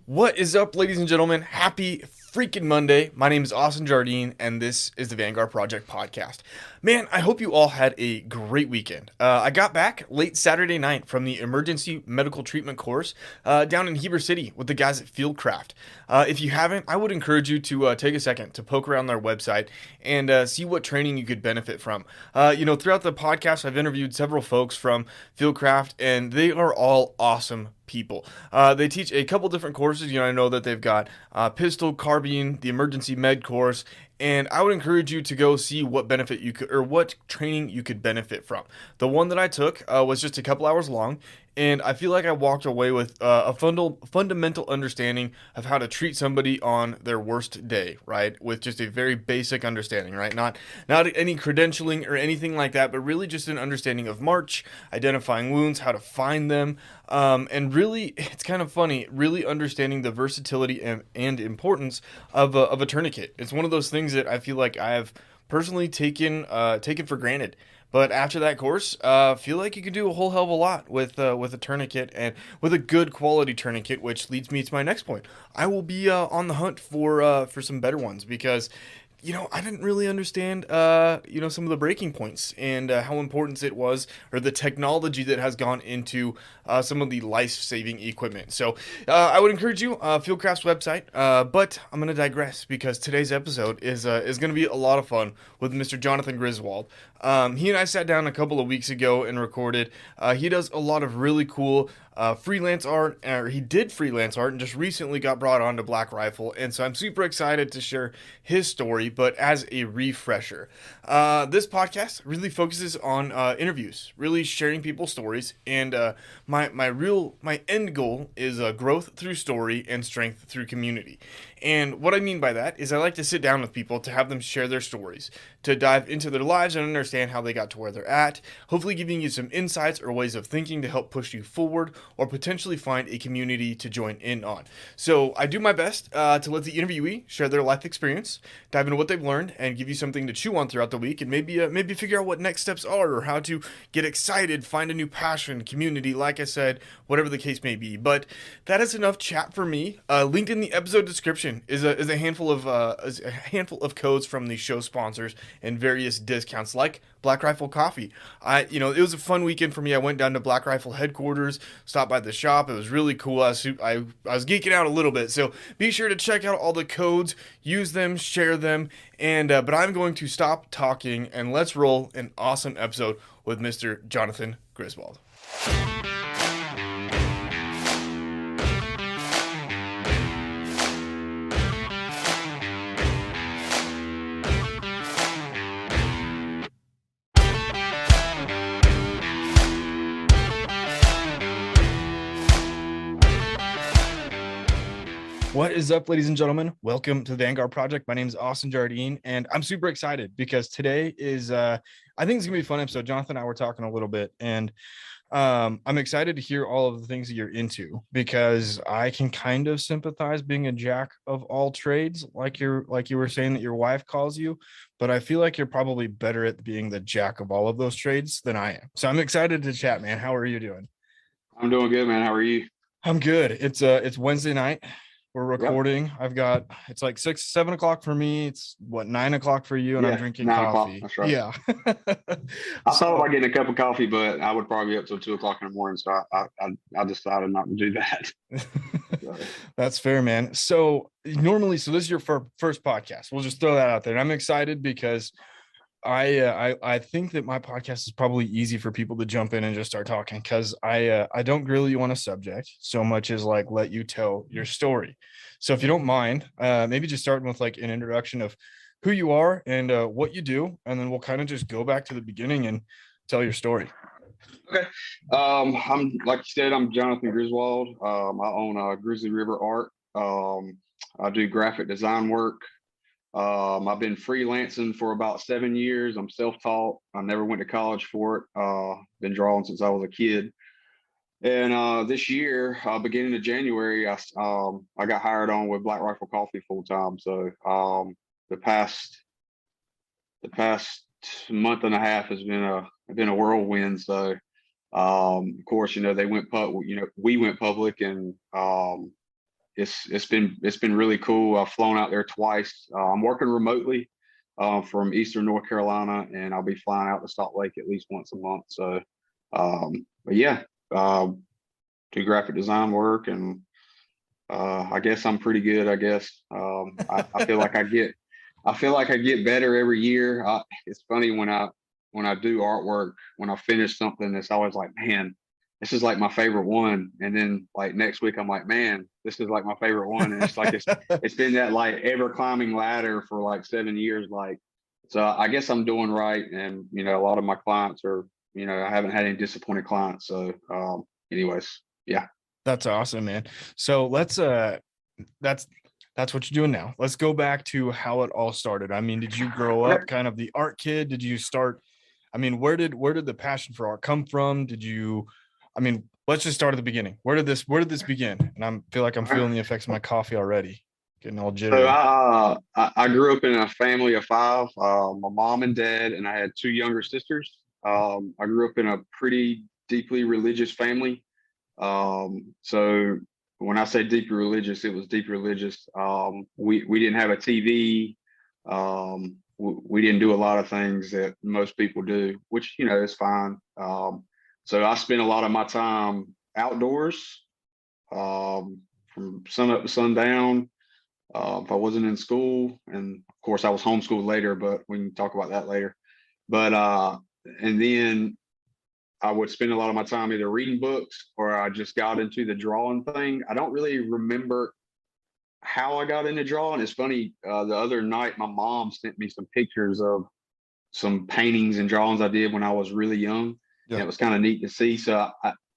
What is up, ladies and gentlemen? Happy freaking Monday. My name is Austin Jardine, and this is the Vanguard Project podcast. Man, I hope you all had a great weekend. I got back late Saturday night from the emergency medical treatment course down in Heber City with the guys at Fieldcraft. If you haven't, I would encourage you to take a second to poke around their website and see what training you could benefit from. Throughout the podcast, I've interviewed several folks from Fieldcraft, and they are all awesome people. They teach a couple different courses. I know that they've got pistol, carbine, the emergency med course, and I would encourage you to go see what benefit you could, or what training you could benefit from. The one that I took was just a couple hours long, and I feel like I walked away with a fundamental understanding of how to treat somebody on their worst day, right? With just a very basic understanding, right? Not any credentialing or anything like that, but really just an understanding of March, identifying wounds, how to find them, and really, it's kind of funny, really understanding the versatility and importance of a tourniquet. It's one of those things that I feel like I have personally taken for granted. But after that course, feel like you can do a whole hell of a lot with a tourniquet, and with a good quality tourniquet, which leads me to my next point. I will be on the hunt for some better ones, because I didn't really understand, some of the breaking points and how important it was, or the technology that has gone into some of the life-saving equipment. So I would encourage you, Fieldcraft's website, but I'm going to digress, because today's episode is going to be a lot of fun with Mr. Johnathan Griswold. He and I sat down a couple of weeks ago and recorded. He does a lot of really cool freelance art, or he did freelance art, and just recently got brought on to Black Rifle, and so I'm super excited to share his story. But as a refresher, this podcast really focuses on interviews, really sharing people's stories, and my end goal is growth through story and strength through community. And what I mean by that is I like to sit down with people to have them share their stories, to dive into their lives and understand how they got to where they're at, hopefully giving you some insights or ways of thinking to help push you forward, or potentially find a community to join in on. So I do my best to let the interviewee share their life experience, dive into what they've learned, and give you something to chew on throughout the week, and maybe figure out what next steps are, or how to get excited, find a new passion, community, like I said, whatever the case may be. But that is enough chat for me. Linked in the episode description is a handful of codes from the show sponsors and various discounts, like Black Rifle Coffee. It was a fun weekend for me. I went down to Black Rifle headquarters, stopped by the shop. It was really cool. I was geeking out a little bit. So be sure to check out all the codes, use them, share them, and but I'm going to stop talking, and let's roll an awesome episode with Mr. Johnathan Griswold. What is up, ladies and gentlemen? Welcome to the Vanguard Project. My name is Austin Jardine, and I'm super excited because today is, I think it's going to be a fun episode. Jonathan and I were talking a little bit, and I'm excited to hear all of the things that you're into, because I can kind of sympathize being a jack of all trades, like you were saying that your wife calls you, but I feel like you're probably better at being the jack of all of those trades than I am. So I'm excited to chat, man. How are you doing? I'm doing good, man. How are you? I'm good. It's Wednesday night. We're Yep. recording. It's like 7 o'clock for me. It's 9 o'clock for you, and I'm Yeah, drinking 9 o'clock. coffee. That's right. Yeah. I thought So about getting a cup of coffee, but I would probably be up till 2 o'clock in the morning. So I decided not to do that. So, that's fair, man. So this is your first podcast. We'll just throw that out there. And I'm excited because I think that my podcast is probably easy for people to jump in and just start talking, because I don't grill you on a subject so much as like let you tell your story. So if you don't mind, maybe just starting with like an introduction of who you are and what you do, and then we'll kind of just go back to the beginning and tell your story. okay. I'm like you said, I'm Johnathan Griswold. I own Grizzly River Art. I do graphic design work. I've been freelancing for about 7 years. I'm self-taught. I never went to college for it. Been drawing since I was a kid. And this year, beginning of January, I got hired on with Black Rifle Coffee full time. So the past month and a half has been a whirlwind. So of course, they went public. We went public it's been really cool. I've flown out there twice. I'm working remotely from Eastern North Carolina, and I'll be flying out to Salt Lake at least once a month. So, but yeah, do graphic design work, and I guess I'm pretty good. I guess I feel like I feel like I get better every year. It's funny when I do artwork, when I finish something, it's always like, man, this is like my favorite one. And then like next week, I'm like, man, this is like my favorite one. And it's like it's been that like ever climbing ladder for like 7 years. Like, so I guess I'm doing right. And a lot of my clients are, I haven't had any disappointed clients. So anyways, yeah. That's awesome, man. So that's what you're doing now. Let's go back to how it all started. I mean, did you grow up kind of the art kid? Did you start? I mean, where did the passion for art come from? Let's just start at the beginning. Where did this begin? And I feel like I'm feeling the effects of my coffee already, getting all jittery. So I grew up in a family of five, my mom and dad, and I had two younger sisters. I grew up in a pretty deeply religious family. So when I say deeply religious, it was deeply religious. We didn't have a TV. We didn't do a lot of things that most people do, which, is fine. So I spent a lot of my time outdoors, from sun up to sundown. If I wasn't in school, and of course I was homeschooled later, but we can talk about that later. But and then I would spend a lot of my time either reading books, or I just got into the drawing thing. I don't really remember how I got into drawing. It's funny, the other night my mom sent me some pictures of some paintings and drawings I did when I was really young. Yeah. And it was kind of neat to see. So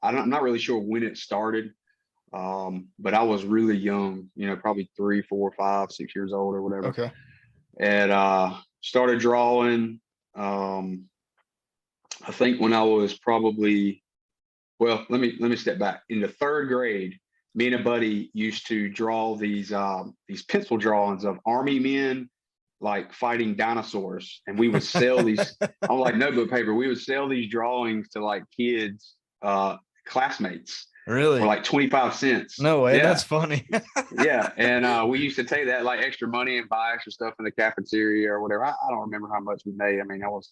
I'm not really sure when it started, but I was really young, probably 3, 4, 5, 6 years old or whatever. Okay. And started drawing. I think when I was probably, well, let me step back. In the 3rd grade, me and a buddy used to draw these pencil drawings of army men like fighting dinosaurs, and we would sell these on like notebook paper. We would sell these drawings to like kids, classmates. Really? For like 25 cents. No way. Yeah. That's funny. Yeah. And we used to take that like extra money and buy extra stuff in the cafeteria or whatever. I don't remember how much we made. I mean, I was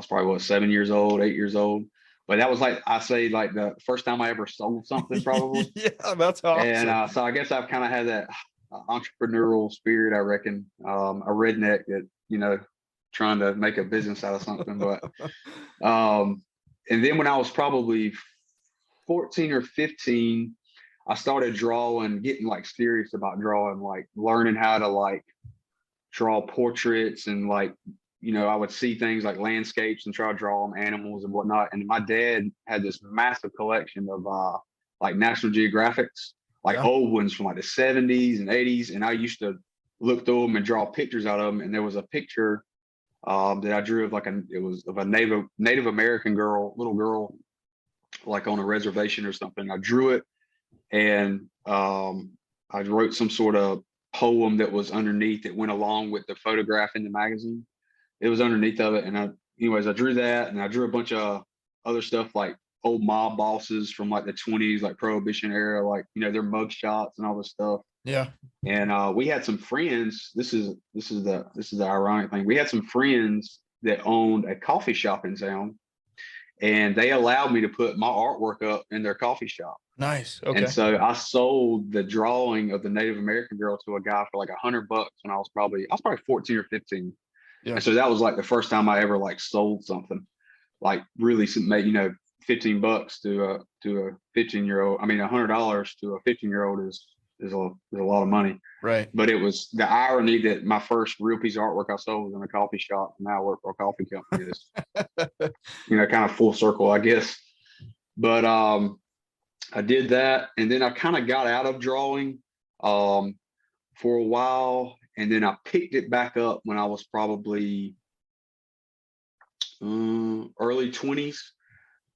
probably 7 years old, 8 years old. But that was like, I say, like the first time I ever sold something, probably. Yeah, that's awesome. And so I guess I've kind of had that entrepreneurial spirit, I reckon. A redneck that, trying to make a business out of something. But and then when I was probably 14 or 15, I started drawing, getting like serious about drawing, like learning how to like draw portraits, and like, I would see things like landscapes and try to draw them, animals and whatnot. And my dad had this massive collection of like National Geographics, like old ones from like the 70s and 80s. And I used to look through them and draw pictures out of them. And there was a picture that I drew of it was of a Native American little girl, like on a reservation or something. I drew it, and I wrote some sort of poem that was underneath that went along with the photograph in the magazine. It was underneath of it. And I drew that, and I drew a bunch of other stuff like old mob bosses from like the 20s, like Prohibition era, like, their mug shots and all this stuff. Yeah. And we had some friends. This is the ironic thing. We had some friends that owned a coffee shop in town, and they allowed me to put my artwork up in their coffee shop. Nice. Okay. And so I sold the drawing of the Native American girl to a guy for like $100 when I was probably 14 or 15. Yeah. And so that was like the first time I ever like sold something, like really made, $15 to a 15-year-old. I mean, $100 to a 15-year-old is a lot of money. Right. But it was the irony that my first real piece of artwork I sold was in a coffee shop, and now I work for a coffee company. Is kind of full circle, I guess. But I did that, and then I kind of got out of drawing for a while, and then I picked it back up when I was probably early 20s.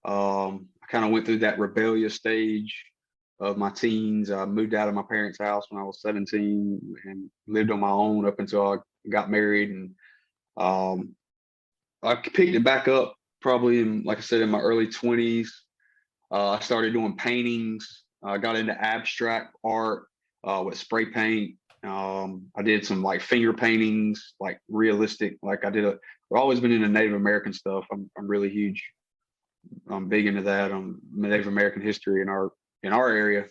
I kind of went through that rebellious stage of my teens. I moved out of my parents' house when I was 17 and lived on my own up until I got married. And I picked it back up probably like I said, in my early 20s. I started doing paintings. I got into abstract art. with spray paint. I did some like finger paintings, like realistic. Like I've always been into Native American stuff. I'm really huge. I'm big into that. Native American history in our area.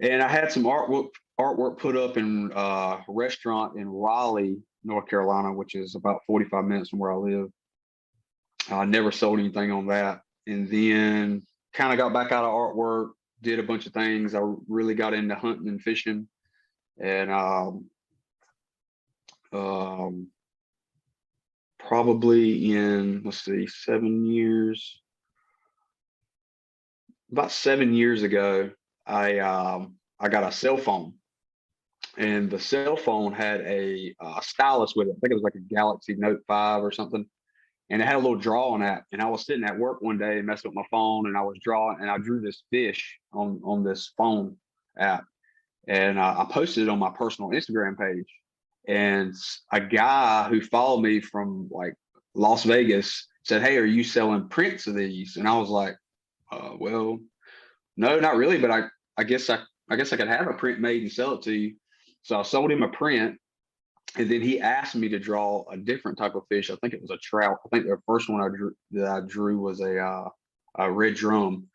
And I had some artwork put up in a restaurant in Raleigh, North Carolina, which is about 45 minutes from where I live. I never sold anything on that. And then kind of got back out of artwork, did a bunch of things. I really got into hunting and fishing. And probably in, let's see, about 7 years ago, I got a cell phone, and the cell phone had a stylus with it. I think it was like a Galaxy Note 5 or something, and it had a little drawing app. And I was sitting at work one day, messing with my phone, and I was drawing, and I drew this fish on this phone app, and I posted it on my personal Instagram page. And a guy who followed me from like Las Vegas said, "Hey, are you selling prints of these?" And I was like, "Well, no, not really, but I guess I guess I could have a print made and sell it to you." So I sold him a print, and then he asked me to draw a different type of fish. I think it was a trout. I think the first one I drew was a red drum,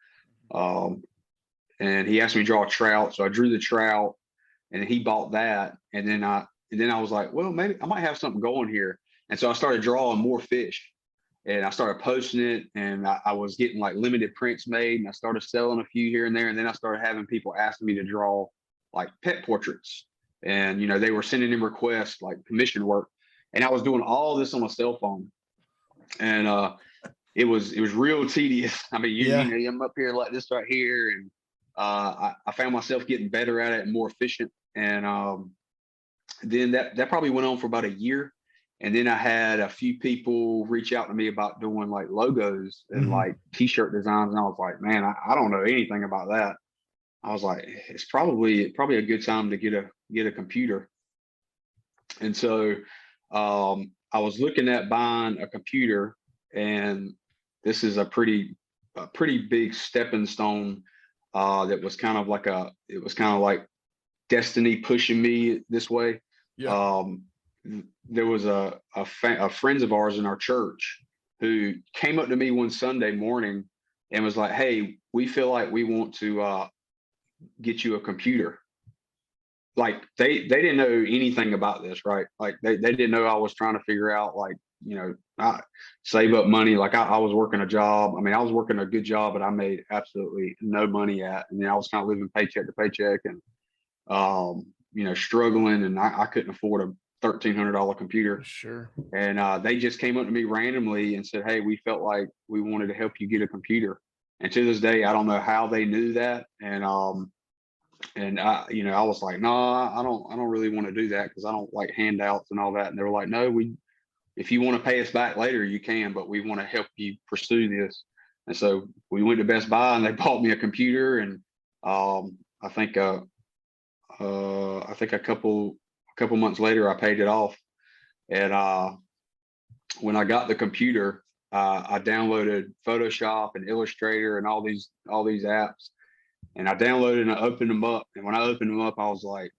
and he asked me to draw a trout. So I drew the trout, and he bought that, and then I was like, well, maybe I might have something going here. And so I started drawing more fish, and I started posting it, and I was getting like limited prints made, and I started selling a few here and there. And then I started having people asking me to draw like pet portraits, and they were sending in requests like commission work, and I was doing all this on a cell phone, and it was real tedious. I mean, I'm up here like this right here, and I found myself getting better at it and more efficient, and then that probably went on for about a year. And then I had a few people reach out to me about doing like logos and like t-shirt designs. And I was like, man, I don't know anything about that. I was like, it's probably a good time to get a computer. And so I was looking at buying a computer, and this is a pretty big stepping stone. That was kind of like destiny pushing me this way. Yeah. There was a friends of ours in our church who came up to me one Sunday morning and was like, "Hey, we feel like we want to get you a computer." Like they didn't know anything about this, right? Like they didn't know I was trying to figure out like, I save up money. Like I was working a job. I mean, I was working a good job, but I made absolutely no money at, and then I was kind of living paycheck to paycheck, and struggling, and I couldn't afford a $1,300 computer. Sure. And they just came up to me randomly and said, "Hey, we felt like we wanted to help you get a computer." And to this day, I don't know how they knew that. And I was like, "No, I don't really want to do that because I don't like handouts and all that." And they were like, "No, if you want to pay us back later, you can, but we want to help you pursue this." And so we went to Best Buy, and they bought me a computer. And I think a couple months later, I paid it off. And when I got the computer, I downloaded Photoshop and Illustrator and all these apps, and I downloaded and I opened them up. And when I opened them up, I was like,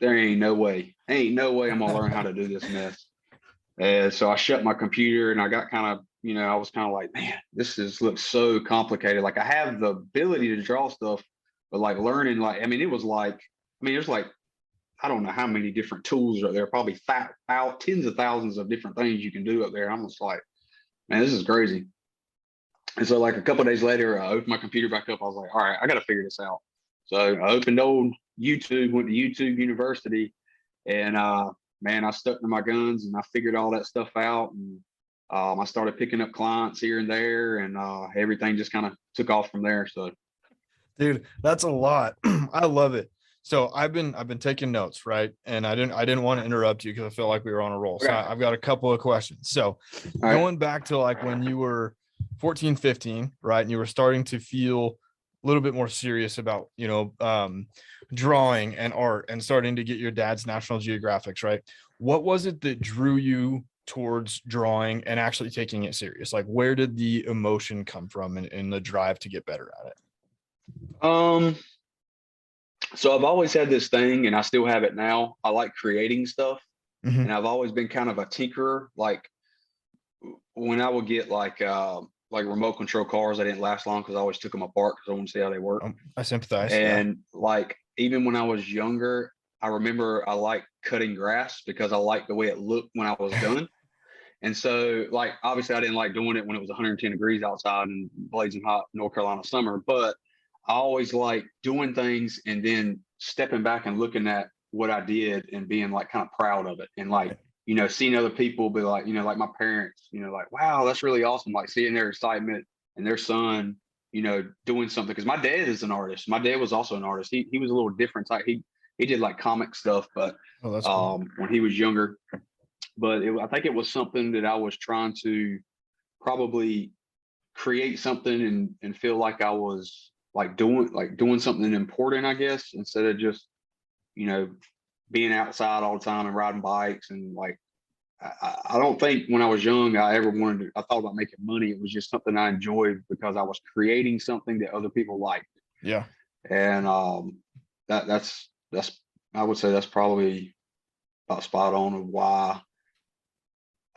"There ain't no way I'm gonna learn how to do this mess." And so I shut my computer, and I got kind of, I was kind of like, "Man, looks so complicated." Like I have the ability to draw stuff, but like learning, like, I mean, there's like, I don't know how many different tools are there, probably tens of thousands of different things you can do up there. I'm just like, man, this is crazy. And so like a couple of days later, I opened my computer back up. I was like, all right, I got to figure this out. So I opened old YouTube, went to YouTube University, and man, I stuck to my guns and I figured all that stuff out. And I started picking up clients here and there, and everything just kind of took off from there. So, Dude, that's a lot. I love it. So I've been taking notes, right? And I didn't want to interrupt you because I felt like we were on a roll. So okay. I've got a couple of questions. So going back to like when you were 14, 15, right? And you were starting to feel a little bit more serious about, drawing and art and starting to get your dad's National Geographics, right? What was it that drew you towards drawing and actually taking it serious? Like, where did the emotion come from and the drive to get better at it? So I've always had this thing, and I still have it now. I like creating stuff, Hmm. and I've always been kind of a tinkerer. Like when I would get like remote control cars, I didn't last long because I always took them apart because I want to see how they work. I sympathize. Yeah. And like even when I was younger, I remember I liked cutting grass because I liked the way it looked when I was done. And so, like, obviously, I didn't like doing it when it was 110 degrees outside and blazing hot North Carolina summer, but I always like doing things and then stepping back and looking at what I did and being like kind of proud of it. And like, seeing other people be like, like my parents, like, wow, that's really awesome. Like seeing their excitement and their son, doing something. Cause my dad is an artist. My dad was also an artist. He was a little different type. He did like comic stuff, but Oh, that's cool. when he was younger, but I think it was something that I was trying to probably create something and feel like I was doing something important, I guess, instead of just you know being outside all the time and riding bikes and like I don't think when I was young I ever I thought about making money. It was just something I enjoyed because I was creating something that other people liked. Yeah. And that's I would say that's probably about spot on of why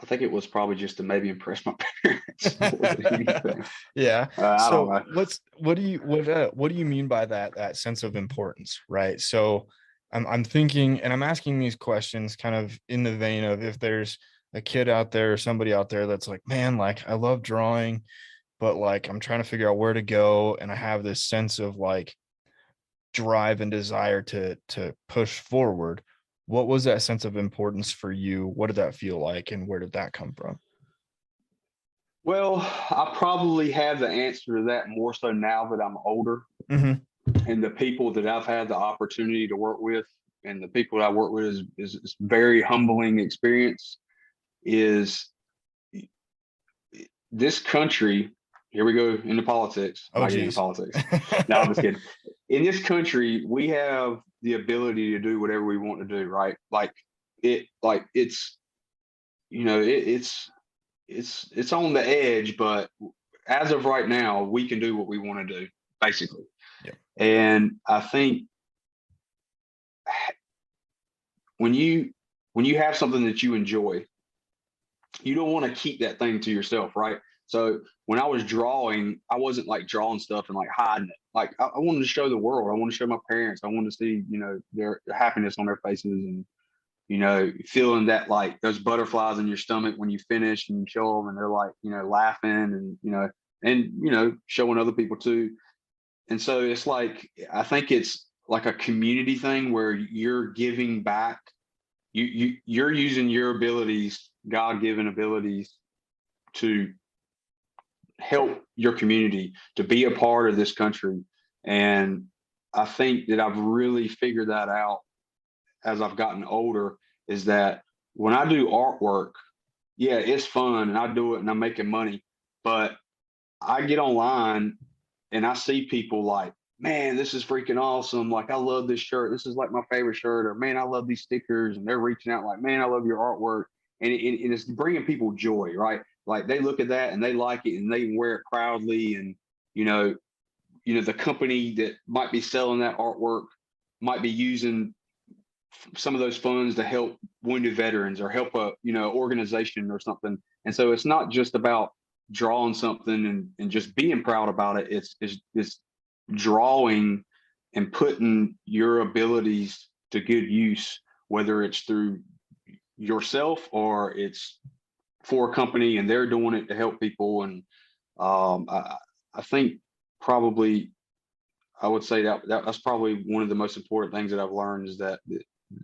I think it was probably just to maybe impress my parents more than anything. Yeah. I don't So know. what do you mean by that sense of importance, right? So I'm thinking, and I'm asking these questions kind of in the vein of if there's a kid out there or somebody out there that's like, man, like I love drawing, but like I'm trying to figure out where to go, and I have this sense of like drive and desire to push forward. What was that sense of importance for you? What did that feel like, and where did that come from? Well, I probably have the answer to that more so now that I'm older Hmm. and the people that I've had the opportunity to work with and the people that I work with is very humbling experience is this country. Here we go into politics. Oh Not getting into geez. politics. No, I'm just kidding. In this country, we have the ability to do whatever we want to do, right? Like it's it's on the edge, but as of right now, we can do what we want to do, basically. Yeah. And I think when you when you have something that you enjoy, you don't want to keep that thing to yourself, right? So when I was drawing, I wasn't like drawing stuff and like hiding it. Like I wanted to show the world. I want to show my parents. I want to see, their happiness on their faces and feeling that like those butterflies in your stomach when you finish and you show them and they're like, laughing and, showing other people too. And so it's like, I think it's like a community thing where you're giving back. You're using your abilities, God-given abilities to help your community, to be a part of this country. And I think that I've really figured that out as I've gotten older is that when I do artwork, yeah, it's fun and I do it and I'm making money, but I get online and I see people like, man, this is freaking awesome. Like, I love this shirt. This is like my favorite shirt. Or, man, I love these stickers. And they're reaching out like, man, I love your artwork. And it's bringing people joy, right? Like, they look at that and they like it and they wear it proudly. And, you know, the company that might be selling that artwork might be using some of those funds to help wounded veterans or help a organization or something. And so it's not just about drawing something and just being proud about it. It's drawing and putting your abilities to good use, whether it's through yourself or it's for a company and they're doing it to help people. And I think probably I would say that's probably one of the most important things that I've learned is that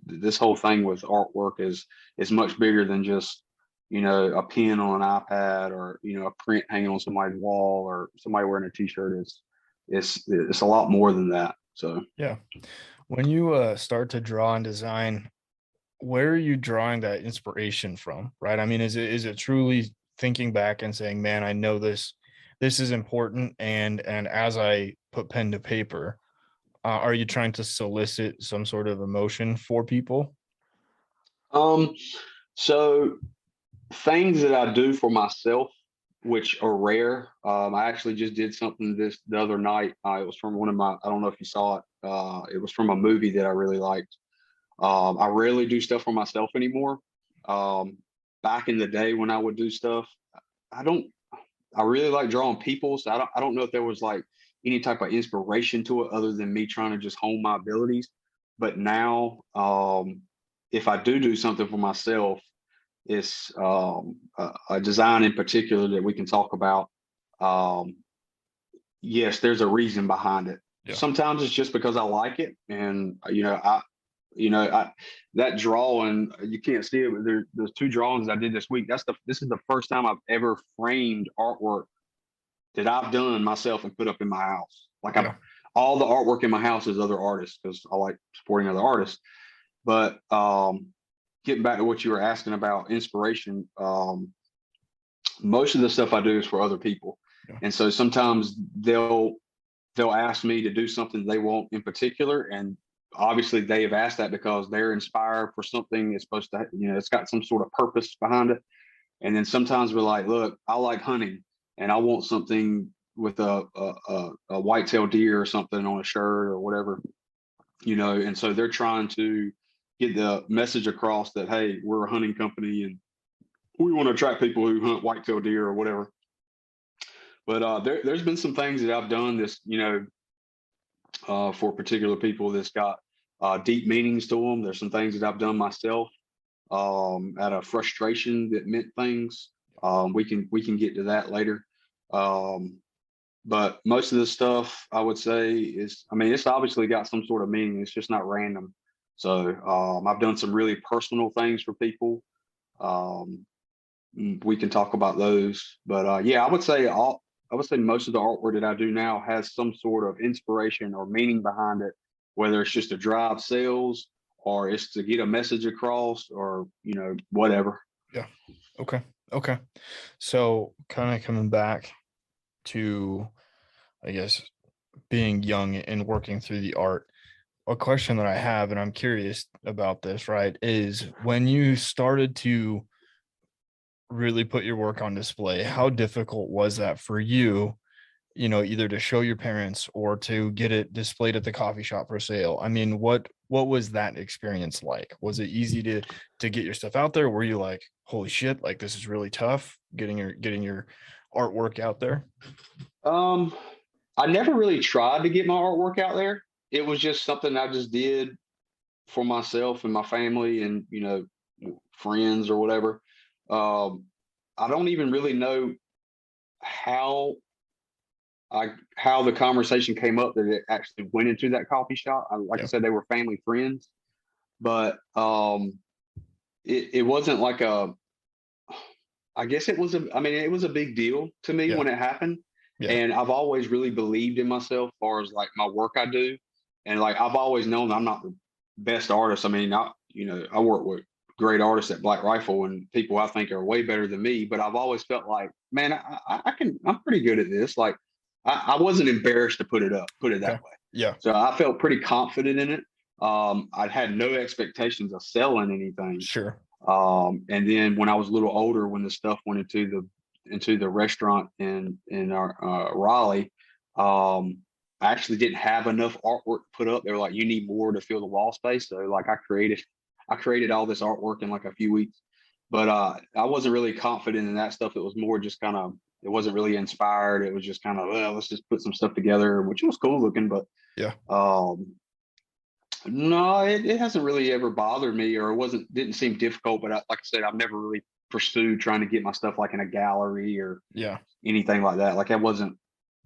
this whole thing with artwork is much bigger than just a pen on an iPad or a print hanging on somebody's wall or somebody wearing a T-shirt. It's a lot more than that. So Yeah. When you start to draw and design, where are you drawing that inspiration from, right? I mean, is it truly thinking back and saying, man, I know this is important, and as I put pen to paper, are you trying to solicit some sort of emotion for people? um so things that I do for myself which are rare. I actually just did something the other night. It was from one of my, I don't know if you saw it. It was from a movie that I really liked. I rarely do stuff for myself anymore. Back in the day when I would do stuff, I don't, I really like drawing people. So I don't know if there was like any type of inspiration to it other than me trying to just hone my abilities. But now, if I do something for myself, it's a design in particular that we can talk about. Um, yes, there's a reason behind it. Yeah. Sometimes it's just because I like it, and I that drawing, you can't see it, but there's two drawings I did this week. This is the first time I've ever framed artwork that I've done myself and put up in my house. Like Yeah. all the artwork in my house is other artists because I like supporting other artists. But getting back to what you were asking about inspiration, most of the stuff I do is for other people. Yeah. And so sometimes they'll ask me to do something they want in particular, and obviously they have asked that because they're inspired for something. It's supposed to, it's got some sort of purpose behind it. And then sometimes we're like, look, I like hunting and I want something with a white-tailed deer or something on a shirt or whatever, and so they're trying to get the message across that, hey, we're a hunting company and we want to attract people who hunt white-tailed deer or whatever. But there's been some things that I've done this, for particular people that's got deep meanings to them. There's some things that I've done myself out of frustration that meant things. We can get to that later. But most of the stuff I would say is, I mean, it's obviously got some sort of meaning. It's just not random. So I've done some really personal things for people. We can talk about those. But yeah, I would say most of the artwork that I do now has some sort of inspiration or meaning behind it, whether it's just to drive sales or it's to get a message across or, whatever. Yeah. Okay. So kind of coming back to, I guess, being young and working through the art, a question that I have, and I'm curious about this, right, is when you started to really put your work on display, how difficult was that for you, either to show your parents or to get it displayed at the coffee shop for sale? I mean, what was that experience like? Was it easy to get your stuff out there? Were you like, holy shit, like this is really tough getting your artwork out there? I never really tried to get my artwork out there. It was just something I just did for myself and my family and, friends or whatever. Um, I don't even really know how how the conversation came up that it actually went into that coffee shop. Like I Yeah. said, they were family friends, but it wasn't like I guess it was I mean, it was a big deal to me Yeah. when it happened. Yeah. And I've always really believed in myself as far as like my work I do. And like I've always known I'm not the best artist. I mean, I work with great artists at Black Rifle and people I think are way better than me, but I've always felt like, man, I'm pretty good at this. Like I wasn't embarrassed to put it that Okay. way. Yeah. So I felt pretty confident in it. I had no expectations of selling anything. Sure. And then when I was a little older, when the stuff went into the restaurant in our Raleigh, I actually didn't have enough artwork put up. They were like, "You need more to fill the wall space." So like I created all this artwork in like a few weeks. But I wasn't really confident in that stuff. It was more just kind of, it wasn't really inspired. It was just kind of, well, let's just put some stuff together, which was cool looking. But Yeah. no, it hasn't really ever bothered me, or didn't seem difficult. But like I said, I've never really pursued trying to get my stuff like in a gallery or Yeah. anything like that. Like that wasn't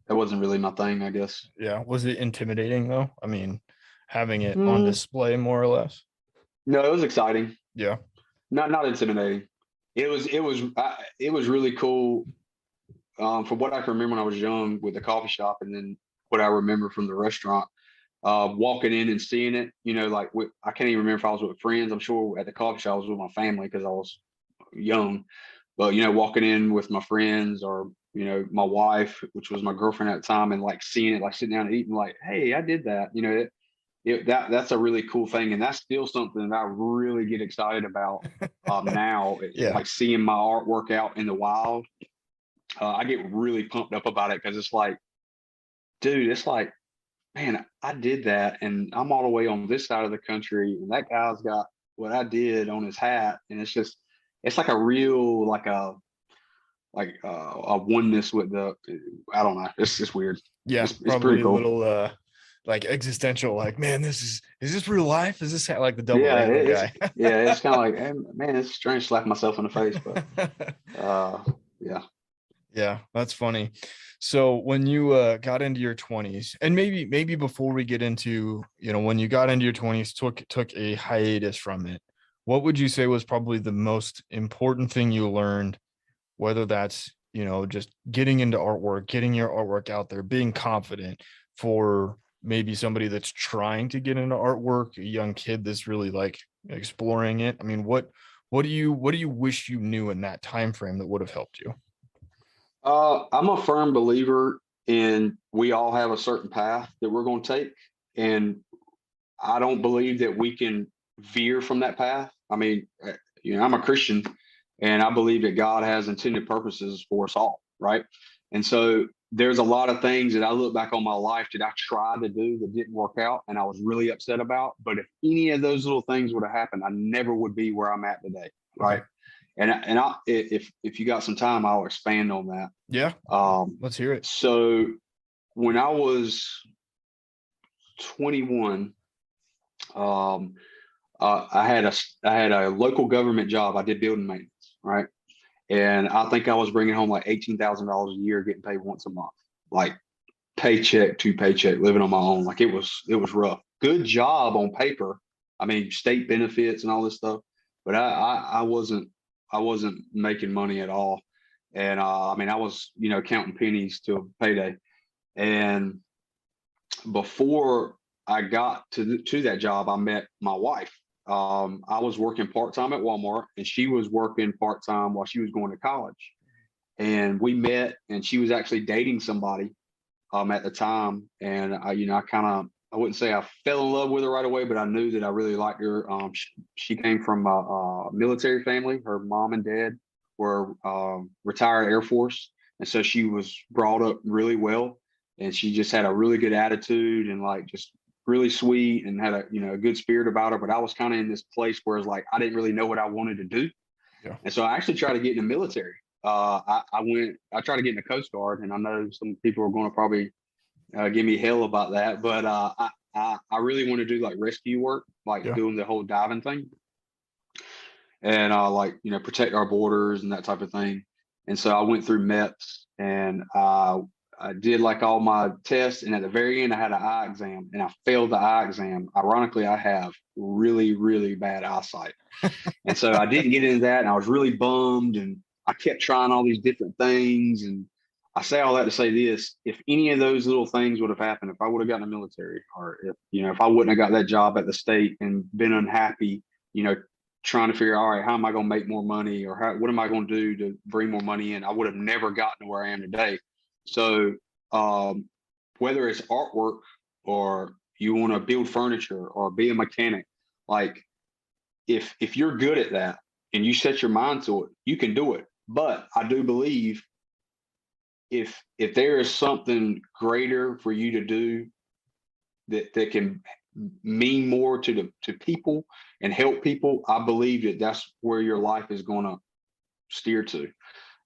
really my thing, I guess. Yeah. Was it intimidating though? I mean, having it on Mm, display more or less? no, it was exciting. Yeah. Not intimidating. It was really cool. From what I can remember when I was young with the coffee shop, and then what I remember from the restaurant. Walking in and seeing it, like I can't even remember if I was with friends. I'm sure at the coffee shop I was with my family because I was young. But walking in with my friends or my wife, which was my girlfriend at the time, and like seeing it, like sitting down and eating, like, hey, I did that. That's a really cool thing, and that's still something that I really get excited about now. Yeah. Like seeing my artwork out in the wild. I get really pumped up about it because it's like, dude, it's like, man, I did that and I'm all the way on this side of the country and that guy's got what I did on his hat. And it's just, it's like a real, a oneness with the, I don't know. It's just weird. Yeah, It's pretty probably a cool. little like existential, like, man, is this real life? Is this like the double Yeah, rainbow guy? it's kind of like, hey, man, it's strange slapping myself in the face, but yeah. Yeah, that's funny. So when you got into your 20s, and maybe before we get into, when you got into your 20s, took a hiatus from it, what would you say was probably the most important thing you learned, whether that's, just getting into artwork, getting your artwork out there, being confident, for maybe somebody that's trying to get into artwork, a young kid that's really like exploring it? I mean, what do you wish you knew in that time frame that would have helped you? I'm a firm believer in we all have a certain path that we're going to take. And I don't believe that we can veer from that path. I mean, I'm a Christian and I believe that God has intended purposes for us all. Right. And so there's a lot of things that I look back on my life that I tried to do that didn't work out and I was really upset about. But if any of those little things would have happened, I never would be where I'm at today. Right. Okay. And if you got some time, I'll expand on that. Yeah. Let's hear it. So when I was 21, I had a local government job. I did building maintenance, right? And I think I was bringing home like $18,000 a year, getting paid once a month, like paycheck to paycheck, living on my own. Like it was rough. Good job on paper. I mean, state benefits and all this stuff, but I wasn't making money at all. And I mean, I was counting pennies to payday. And before I got to that job, I met my wife. I was working part time at Walmart, and she was working part time while she was going to college. And we met, and she was actually dating somebody at the time. And I wouldn't say I fell in love with her right away, but I knew that I really liked her. She came from a military family. Her mom and dad were retired Air Force, and so she was brought up really well. And she just had a really good attitude and like just really sweet and had a good spirit about her. But I was kind of in this place where it's like I didn't really know what I wanted to do, Yeah. and so I actually tried to get in the military. I tried to get in the Coast Guard, and I know some people are going to probably give me hell about that, but I really want to do like rescue work, like Yeah. doing the whole diving thing, and protect our borders and that type of thing. And so I went through MEPS and I did like all my tests, and at the very end I had an eye exam and I failed the eye exam. Ironically, I have really, really bad eyesight. And so I didn't get into that, and I was really bummed, and I kept trying all these different things. And I say all that to say this: if any of those little things would have happened, if I would have gotten in the military, or if I wouldn't have got that job at the state and been unhappy, trying to figure out, all right, how am I going to make more money, or what am I going to do to bring more money in, I would have never gotten to where I am today. So whether it's artwork or you want to build furniture or be a mechanic, like if you're good at that and you set your mind to it, you can do it. But I do believe if there is something greater for you to do that can mean more to people and help people, I believe that's where your life is going to steer to.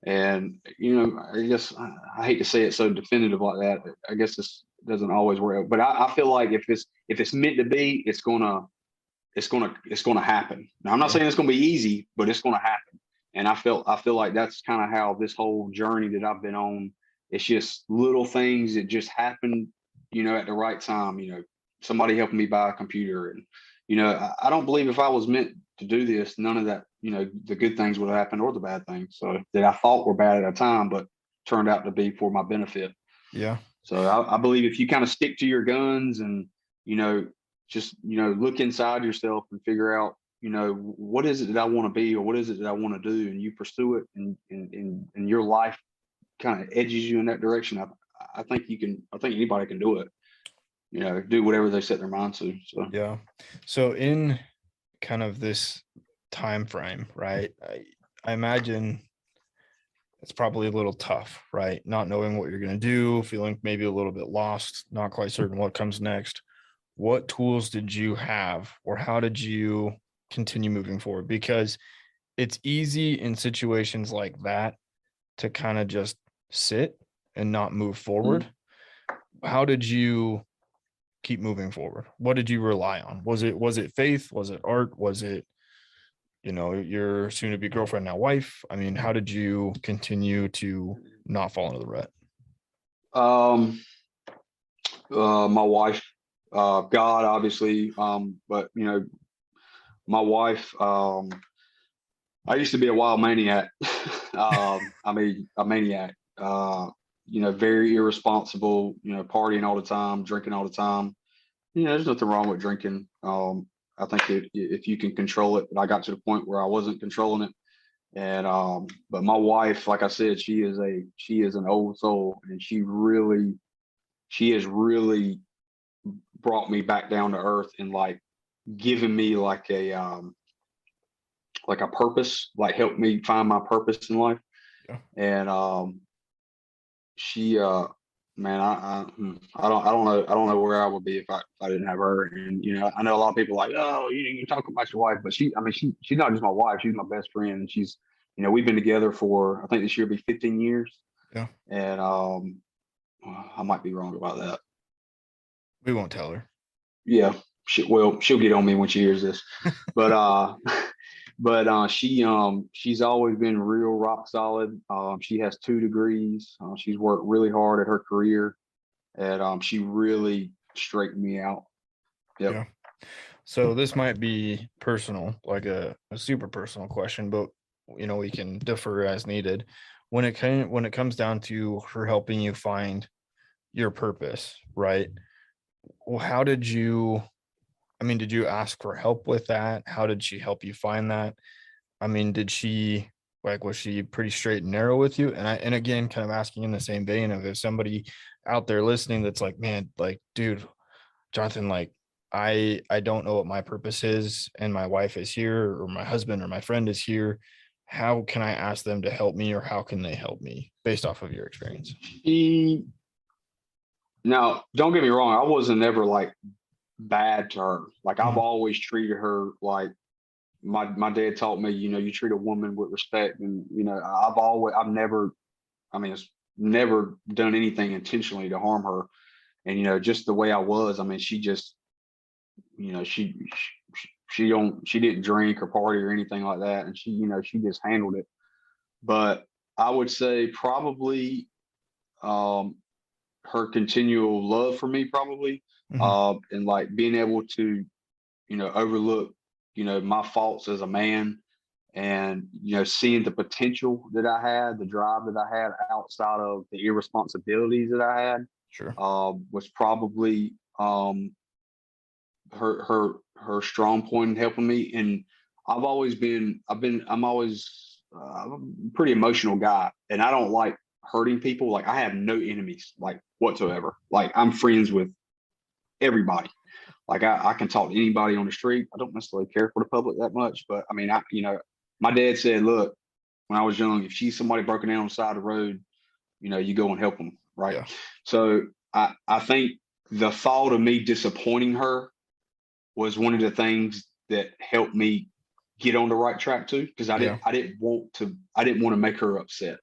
And I guess I hate to say it so definitive like that. I guess this doesn't always work out, but I feel like if it's meant to be, it's gonna happen. Now, I'm not saying it's gonna be easy, but it's gonna happen. And I feel like that's kind of how this whole journey that I've been on. It's just little things that just happen, at the right time. Somebody helping me buy a computer, and I don't believe if I was meant to do this, none of that, the good things would have happened or the bad things. So that I thought were bad at the time, but turned out to be for my benefit. Yeah. So I believe if you kind of stick to your guns and just look inside yourself and figure out what is it that I want to be, or what is it that I want to do, and you pursue it, and your life kind of edges you in that direction. I think anybody can do it. Do whatever they set their mind to. So Yeah. So in kind of this time frame, right? I imagine it's probably a little tough, right? Not knowing what you're going to do, feeling maybe a little bit lost, not quite certain what comes next. What tools did you have, or how did you continue moving forward? Because it's easy in situations like that to kind of just sit and not move forward. How did you keep moving forward? What did you rely on? Was it faith? Was it art? Was it, your soon to be girlfriend, now wife? I mean, how did you continue to not fall into the rut? My wife, God, obviously, but my wife, I used to be a wild maniac. I mean, a maniac, very irresponsible, partying all the time, drinking all the time. There's nothing wrong with drinking. I think if you can control it, but I got to the point where I wasn't controlling it. And but my wife, like I said, she is an old soul, and she has really brought me back down to earth, and like given me like a purpose, like helped me find my purpose in life. Yeah. And she man, I don't know where I would be if I didn't have her. And I know a lot of people like, oh, you talk about your wife, but she's not just my wife, she's my best friend. And she's, we've been together for, I think this year will be 15 years. Yeah. And I might be wrong about that. We won't tell her. Yeah, she'll get on me when she hears this. But she's always been real rock solid. She has 2 degrees. She's worked really hard at her career, and she really straightened me out. Yep. Yeah. So this might be personal, like a super personal question, but we can differ as needed. When it comes down to her helping you find your purpose, right? Well, how did you, did you ask for help with that? How did she help you find that? Was she pretty straight and narrow with you? And again, kind of asking in the same vein of, if somebody out there listening that's like, man, like, dude, Jonathan, like, I don't know what my purpose is, and my wife is here, or my husband or my friend is here. How can I ask them to help me, or how can they help me based off of your experience? Now, don't get me wrong, I wasn't ever like bad to her. Like I've always treated her like my dad taught me, you treat a woman with respect. And I've never, it's never done anything intentionally to harm her. And just the way I was, she just, she didn't drink or party or anything like that, and she just handled it. But I would say probably her continual love for me, probably, and like being able to overlook my faults as a man, and seeing the potential that I had, the drive that I had outside of the irresponsibilities that I had. Sure. Was probably her strong point in helping me. And I'm always I'm a pretty emotional guy, and I don't like hurting people. Like I have no enemies, like whatsoever. Like I'm friends with everybody. Like I can talk to anybody on the street. I don't necessarily care for the public that much, but my dad said, look, when I was young, if she's somebody broken down on the side of the road, you go and help them. Right. Yeah. So I think the thought of me disappointing her was one of the things that helped me get on the right track too. Cause I didn't want to make her upset.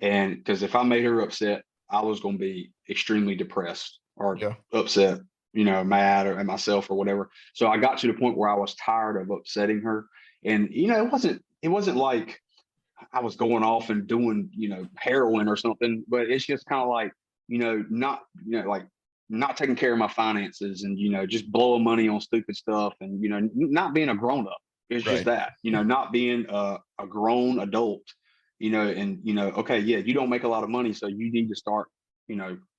And because if I made her upset, I was going to be extremely depressed or upset, mad or at myself or whatever. So I got to the point where I was tired of upsetting her. And, it wasn't like I was going off and doing, heroin or something, but it's just kind of like, not taking care of my finances and, just blowing money on stupid stuff and, not being a grown up. It's just that, not being a grown adult, and, okay, yeah, you don't make a lot of money, so you need to start,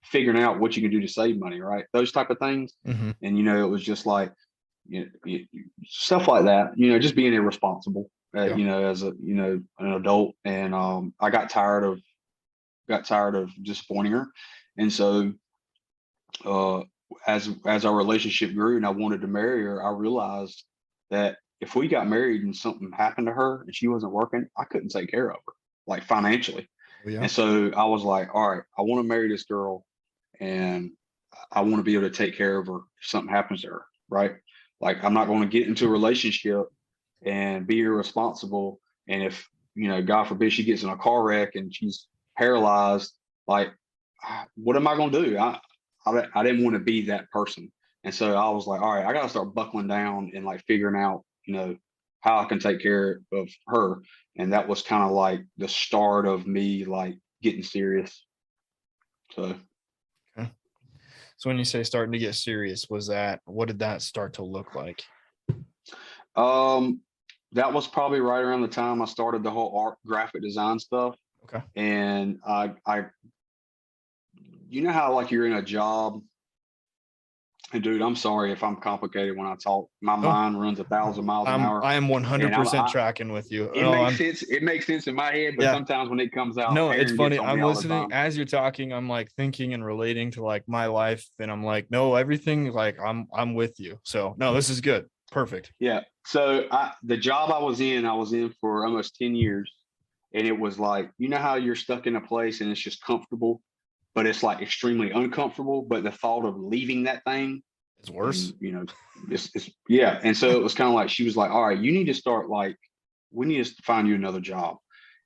figuring out what you can do to save money, right? Those type of things. And, it was just like, stuff like that, just being irresponsible, as an adult. And I got tired of disappointing her. And so as our relationship grew and I wanted to marry her, I realized that if we got married and something happened to her and she wasn't working, I couldn't take care of her, like financially. Yeah. And so I was like, all right, I want to marry this girl, and I want to be able to take care of her if something happens to her, right? Like, I'm not going to get into a relationship and be irresponsible. And if, God forbid she gets in a car wreck and she's paralyzed, like, what am I going to do? I didn't want to be that person. And so I was like, all right, I got to start buckling down and like figuring out, how I can take care of her. And that was kind of like the start of me like getting serious. So, Okay. So when you say starting to get serious, what did that start to look like? um, that was probably right around the time I started the whole art graphic design stuff. Okay. And how like you're in a job, and dude, I'm sorry if I'm complicated when I talk. My Oh, mind runs 1,000 miles an hour, I am and 100% tracking with you. it No, makes sense. It makes sense in my head, but yeah. sometimes when it comes out, No, it's Aaron gets funny. on me I'm all the listening time. as you're talking. I'm like thinking and relating to like my life, and I'm like, no, everything. Like I'm with you. So no, this is good. Perfect. Yeah. So the job I was in for almost 10 years. And it was like, how you're stuck in a place and it's just comfortable, but it's like extremely uncomfortable. But the thought of leaving that thing, It's worse. and it's yeah. And so it was kind of like, she was like, all right, you need to start, like, we need to find you another job.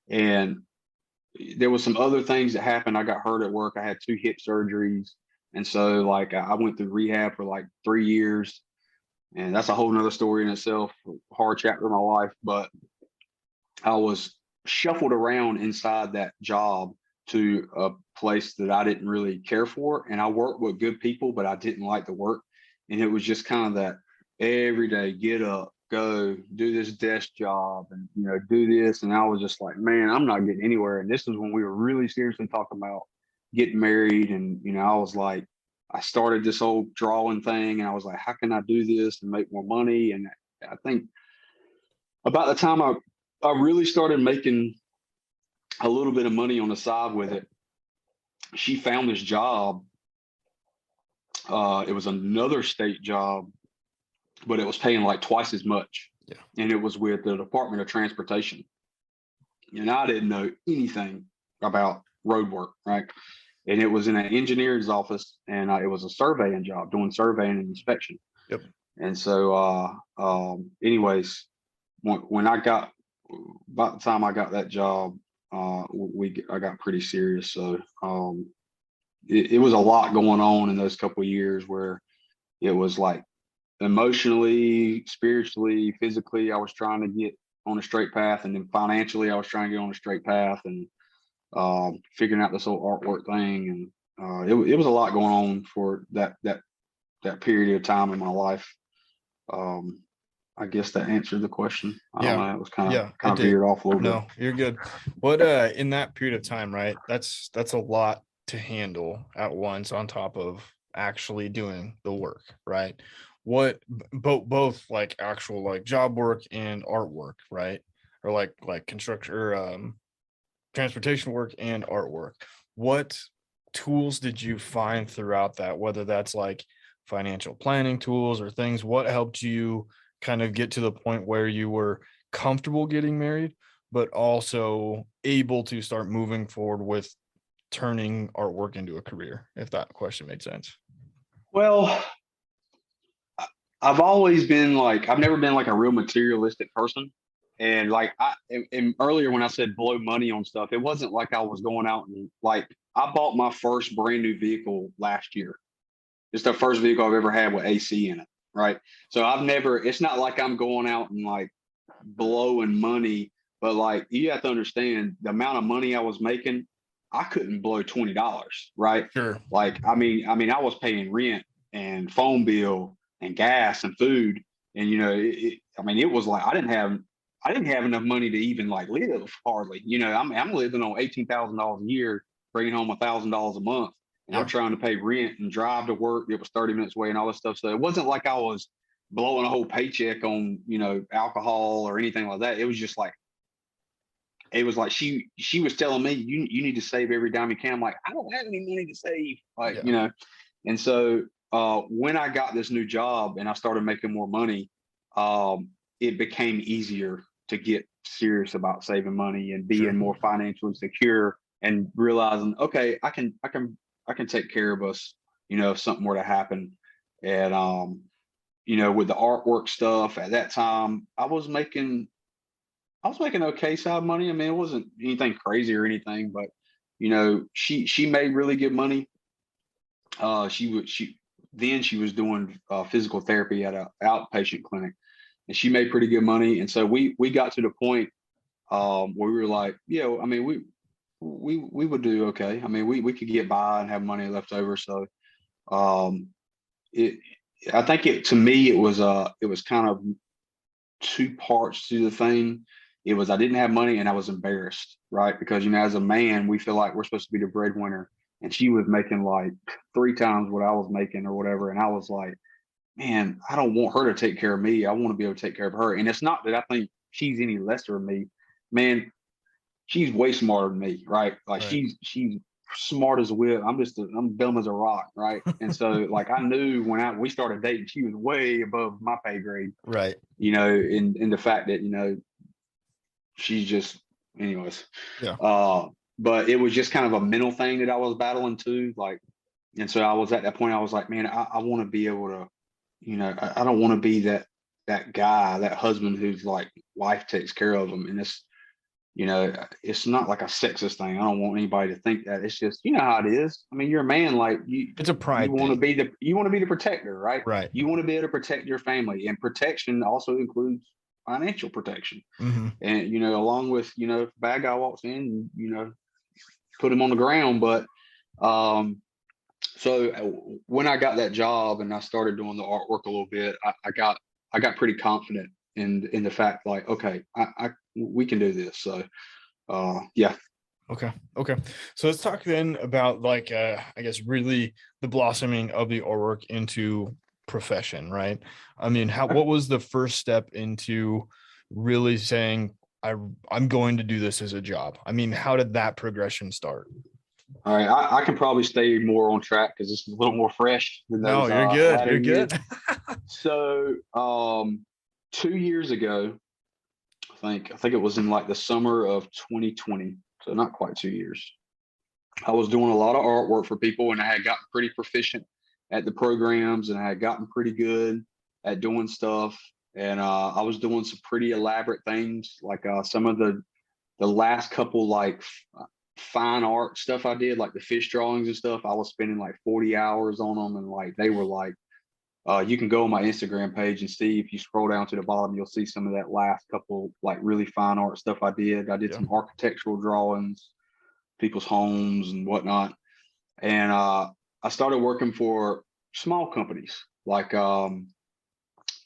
And there was some other things that happened. I got hurt at work. I had 2 hip surgeries. And so like I went through rehab for like 3 years. And that's a whole nother story in itself, hard chapter of my life. But I was shuffled around inside that job to a place that I didn't really care for. And I worked with good people, but I didn't like the work. And it was just kind of that every day, get up, go do this desk job and, do this. And I was just like, man, I'm not getting anywhere. And this was when we were really seriously talking about getting married. And, I was like, I started this whole drawing thing and I was like, how can I do this and make more money? And I think about the time I really started making a little bit of money on the side with it, she found this job. It was another state job, but it was paying like twice as much. Yeah. And it was with the Department of Transportation. And I didn't know anything about road work, right? And it was in an engineer's office, and it was a surveying job, doing surveying and inspection. Yep. And so, anyways, when I got, about the time I got that job, I got pretty serious. So it was a lot going on in those couple of years where it was like emotionally, spiritually, physically, I was trying to get on a straight path, and then financially, I was trying to get on a straight path, and figuring out this whole artwork thing, and it was a lot going on for that period of time in my life. I guess that answered the question. I don't know. It was kind of veered off a little bit. No, you're good. What in that period of time, right? That's a lot to handle at once on top of actually doing the work, right? What both like actual like job work and artwork, right? Or like construction or transportation work and artwork. What tools did you find throughout that, whether that's like financial planning tools or things? What helped you kind of get to the point where you were comfortable getting married, but also able to start moving forward with turning artwork into a career, if that question made sense? Well, I've always been like, I've never been like a real materialistic person. And like and earlier when I said blow money on stuff, it wasn't like I was going out and like, I bought my first brand new vehicle last year. It's the first vehicle I've ever had with AC in it. Right. So it's not like I'm going out and like blowing money, but like, you have to understand the amount of money I was making. I couldn't blow $20. Right. Sure. Like, I mean, I was paying rent and phone bill and gas and food. And, it was like, I didn't have enough money to even like live hardly. I'm living on $18,000 a year, bringing home $1,000 a month. And I'm trying to pay rent and drive to work. It was 30 minutes away and all this stuff. So it wasn't like I was blowing a whole paycheck on, alcohol or anything like that. It was just like, she was telling me, you need to save every dime you can. I'm like, I don't have any money to save. Like, and so when I got this new job and I started making more money, it became easier to get serious about saving money and being more financially secure and realizing, okay, I can take care of us, if something were to happen. And with the artwork stuff at that time, I was making okay side money. I mean, it wasn't anything crazy or anything, but she made really good money. She was doing physical therapy at a outpatient clinic, and she made pretty good money. And so we got to the point where we were like, yeah, I mean, we would do okay. I mean, we could get by and have money left over. So um, it I think to me it was kind of two parts to the thing. It was I didn't have money and I was embarrassed, right? Because as a man, we feel like we're supposed to be the breadwinner, and she was making like three times what I was making or whatever, and I was like, man, I don't want her to take care of me. I want to be able to take care of her. And it's not that I think she's any lesser of me, man. She's way smarter than me, right? Like Right. she's smart as a whip. I'm dumb as a rock, right? And so like I knew when we started dating, she was way above my pay grade, Right. in the fact that she's just, anyways. Yeah. But it was just kind of a mental thing that I was battling too, like, and so I was at that point. I was like, man, I want to be able to, I don't want to be that guy, that husband who's like wife takes care of him, and it's not like a sexist thing. I don't want anybody to think that. It's just how it is. I mean, you're a man, like It's a you pride want to thing. be the protector, right? Right. You want to be able to protect your family, and protection also includes financial protection. Mm-hmm. And along with if a bad guy walks in, put him on the ground. But so when I got that job and I started doing the artwork a little bit, I got pretty confident in the fact, like, okay, we can do this. So yeah. Okay. Okay. So let's talk then about like I guess really the blossoming of the artwork into profession, right? I mean, what was the first step into really saying I'm going to do this as a job? I mean, how did that progression start? All right, I can probably stay more on track because it's a little more fresh than No, those you're good. latter You're years. good. So 2 years ago, I think it was in like the summer of 2020, so not quite 2 years. I was doing a lot of artwork for people, and I had gotten pretty proficient at the programs, and I had gotten pretty good at doing stuff. And I was doing some pretty elaborate things, like some of the last couple like fine art stuff I did, like the fish drawings and stuff. I was spending like 40 hours on them, and like they were like, you can go on my Instagram page and see, if you scroll down to the bottom, you'll see some of that last couple like really fine art stuff I did. I did Yeah. some architectural drawings, people's homes and whatnot. And I started working for small companies, like I'm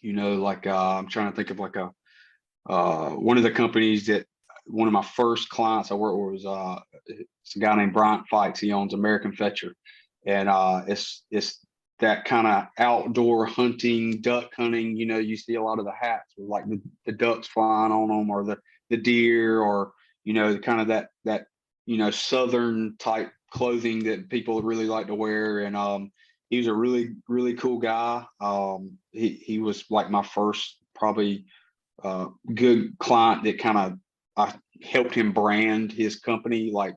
trying to think of like one of the companies that one of my first clients I worked with was it's a guy named Bryant Fikes. He owns American Fetcher, and it's that kind of outdoor hunting, duck hunting. You see a lot of the hats with like the ducks flying on them, or the deer, or kind of that southern type clothing that people really like to wear. And he was a really really cool guy. He was like my first probably good client that kind of I helped him brand his company. Like,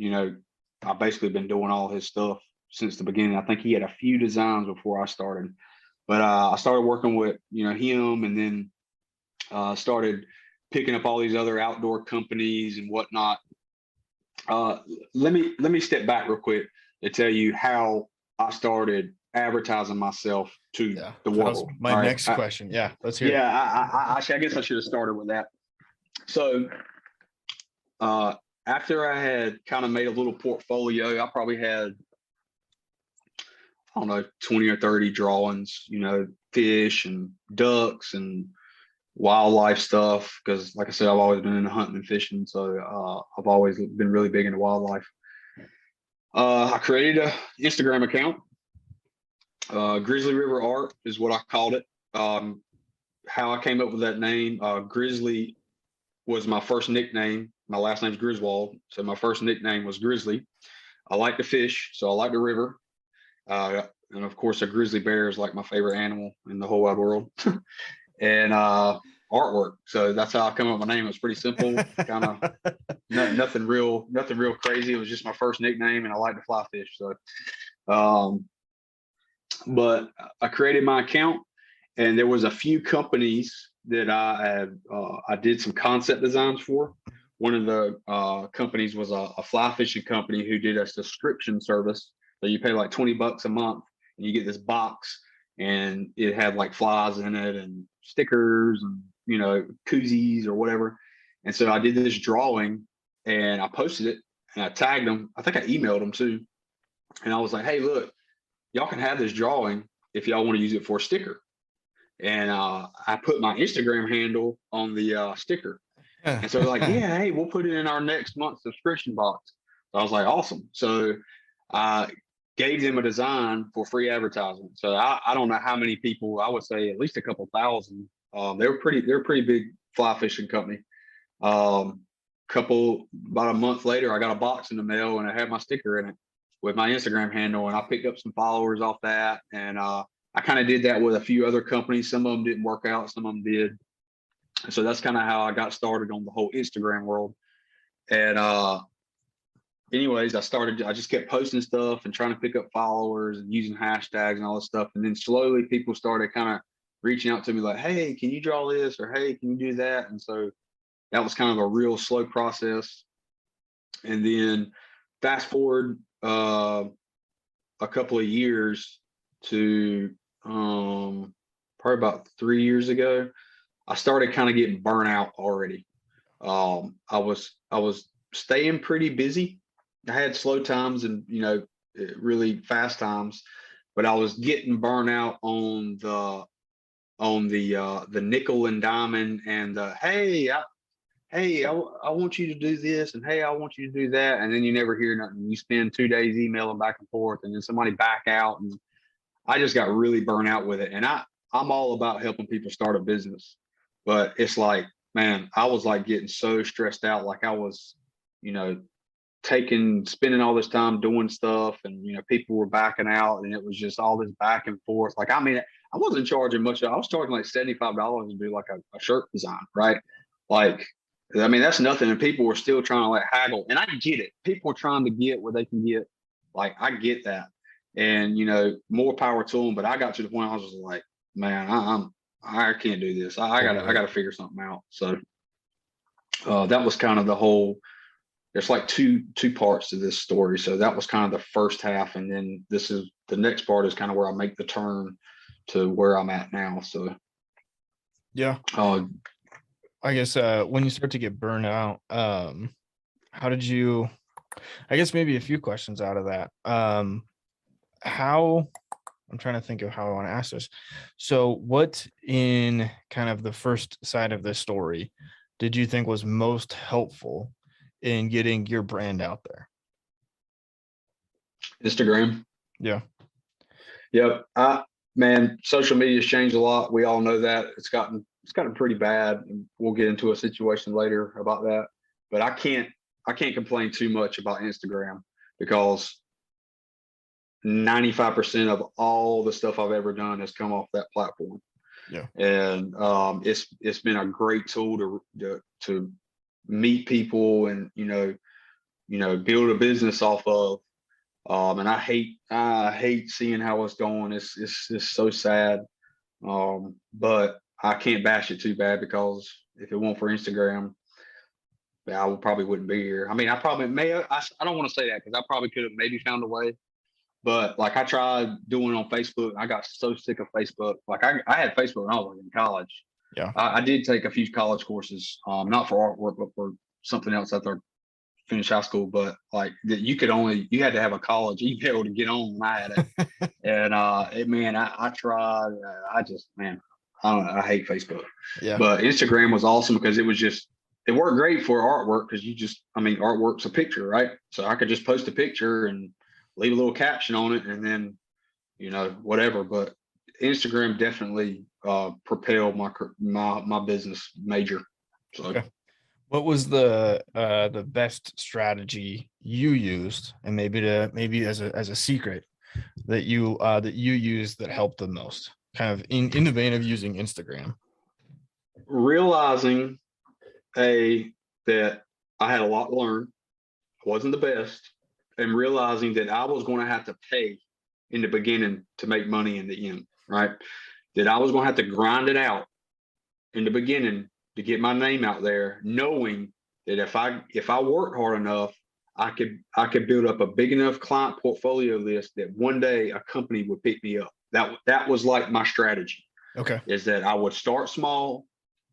I basically been doing all his stuff since the beginning. I think he had a few designs before I started, but I started working with him, and then started picking up all these other outdoor companies and whatnot. Let me step back real quick to tell you how I started advertising myself to Yeah. the That was world. my All right. next question. Yeah. Let's hear it. Yeah, I guess I should have started with that. So uh, after I had kind of made a little portfolio, I probably had, I don't know, 20 or 30 drawings, fish and ducks and wildlife stuff. Because, like I said, I've always been into hunting and fishing, so I've always been really big into wildlife. I created an Instagram account. Grizzly River Art is what I called it. How I came up with that name, Grizzly was my first nickname. My last name's Griswold, so my first nickname was Grizzly. I like to fish, so I like the river. And of course, a grizzly bear is like my favorite animal in the whole wide world. And artwork. So that's how I come up with my name. It's pretty simple, kind of, nothing real crazy. It was just my first nickname, and I like to fly fish. So, um, but I created my account, and there was a few companies that I did some concept designs for. One of the companies was a fly fishing company who did a subscription service. So you pay like $20 a month, and you get this box, and it had like flies in it and stickers and koozies or whatever. And so I did this drawing, and I posted it, and I tagged them. I think I emailed them too, and I was like, "Hey, look, y'all can have this drawing if y'all want to use it for a sticker." And I put my Instagram handle on the sticker. And so they're like, yeah, hey, we'll put it in our next month's subscription box. So I was like, awesome. So I gave them a design for free advertisement. So I don't know how many people, I would say at least a couple thousand. They're a pretty big fly fishing company. About a month later, I got a box in the mail, and I had my sticker in it with my Instagram handle, and I picked up some followers off that. And I kind of did that with a few other companies. Some of them didn't work out, some of them did. So that's kind of how I got started on the whole Instagram world. And anyways, I just kept posting stuff and trying to pick up followers and using hashtags and all this stuff. And then slowly people started kind of reaching out to me like, hey, can you draw this? Or hey, can you do that? And so that was kind of a real slow process. And then fast forward a couple of years to probably about 3 years ago, I started kind of getting burnt out already. I was staying pretty busy. I had slow times and really fast times, but I was getting burnt out on the nickel and diamond and the hey, I want you to do this, and hey, I want you to do that, and then you never hear nothing. You spend 2 days emailing back and forth, and then somebody back out, and I just got really burnt out with it. And I'm all about helping people start a business, but it's like, man, I was like getting so stressed out, like I was, spending all this time doing stuff, and people were backing out, and it was just all this back and forth. Like, I mean, I wasn't charging much. I was charging like $75 to do like a shirt design, right? Like, I mean, that's nothing. And people were still trying to like haggle. And I get it. People are trying to get what they can get. Like, I get that. And, more power to them. But I got to the point I was just like, man, I can't do this. I gotta figure something out. So that was kind of the whole, there's like two parts to this story. So that was kind of the first half. And then the next part is kind of where I make the turn to where I'm at now. So yeah. I guess when you start to get burned out, how did you, I guess maybe a few questions out of that. I'm trying to think of how I want to ask this. So what in kind of the first side of this story did you think was most helpful in getting your brand out there? Instagram. Yeah. Yep. Man, social media has changed a lot. We all know that. It's gotten pretty bad. And we'll get into a situation later about that. But I can't complain too much about Instagram because 95% of all the stuff I've ever done has come off that platform. Yeah. And it's been a great tool to meet people and build a business off of. And I hate seeing how it's going. It's so sad. But I can't bash it too bad because if it weren't for Instagram, I probably wouldn't be here. I mean, I probably I don't want to say that because I probably could have maybe found a way. But like I tried doing it on Facebook. I got so sick of Facebook. Like I had Facebook when I was in college. Yeah. I did take a few college courses, not for artwork, but for something else after I finished high school. But like that you had to have a college email to get on when I had it. And I tried. I don't know. I hate Facebook. Yeah. But Instagram was awesome because it worked great for artwork because artwork's a picture, right? So I could just post a picture and leave a little caption on it and then, whatever. But Instagram definitely propelled my business major. So. Okay. What was the best strategy you used, and maybe as a secret that you used that helped the most, kind of in the vein of using Instagram? Realizing that I had a lot to learn. I wasn't the best, and realizing that I was going to have to pay in the beginning to make money in the end, right? That I was going to have to grind it out in the beginning to get my name out there, knowing that if I worked hard enough, I could build up a big enough client portfolio list that one day a company would pick me up. That was like my strategy. Okay. Is that I would start small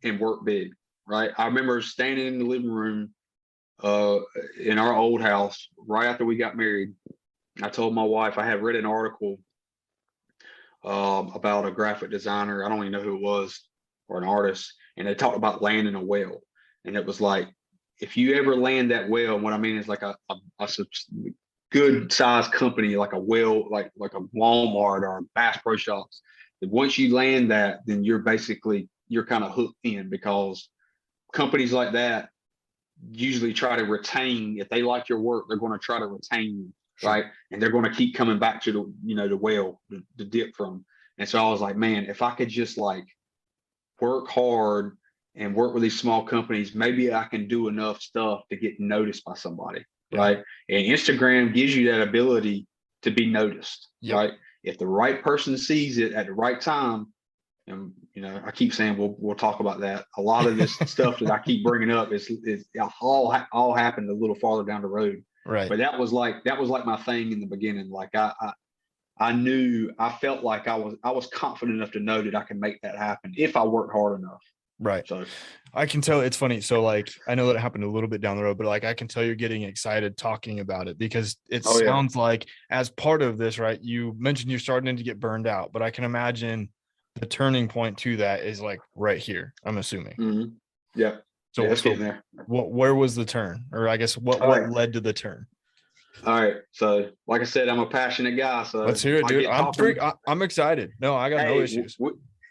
and work big, right? I remember standing in the living room in our old house right after we got married. I told my wife I had read an article about a graphic designer. I don't even know who it was, or an artist, and they talked about landing a whale. And it was like, if you ever land that whale, what I mean is like a good sized company, like a whale, like a Walmart or a Bass Pro Shops. That once you land that, then you're kind of hooked in, because companies like that usually try to retain. If they like your work, they're going to try to retain you. Sure. Right. And they're going to keep coming back to the whale, the dip from. And so I was like, man, if I could just like work hard and work with these small companies, maybe I can do enough stuff to get noticed by somebody. Yeah. Right. And Instagram gives you that ability to be noticed. Yep. Right. If the right person sees it at the right time, and I keep saying we'll talk about that. A lot of this stuff that I keep bringing up is all happened a little farther down the road. Right. But that was like my thing in the beginning. Like I felt like I was confident enough to know that I can make that happen if I worked hard enough. Right. So I can tell. It's funny. So like, I know that it happened a little bit down the road, but like, I can tell you're getting excited talking about it, because it sounds like as part of this, right? You mentioned you're starting to get burned out, but I can imagine the turning point to that is like right here, I'm assuming. Mm-hmm. Yeah. So let's get there. Where was the turn? Or I guess what led to the turn? All right. So like I said, I'm a passionate guy. So let's hear it, dude. I'm excited. No, I got no issues.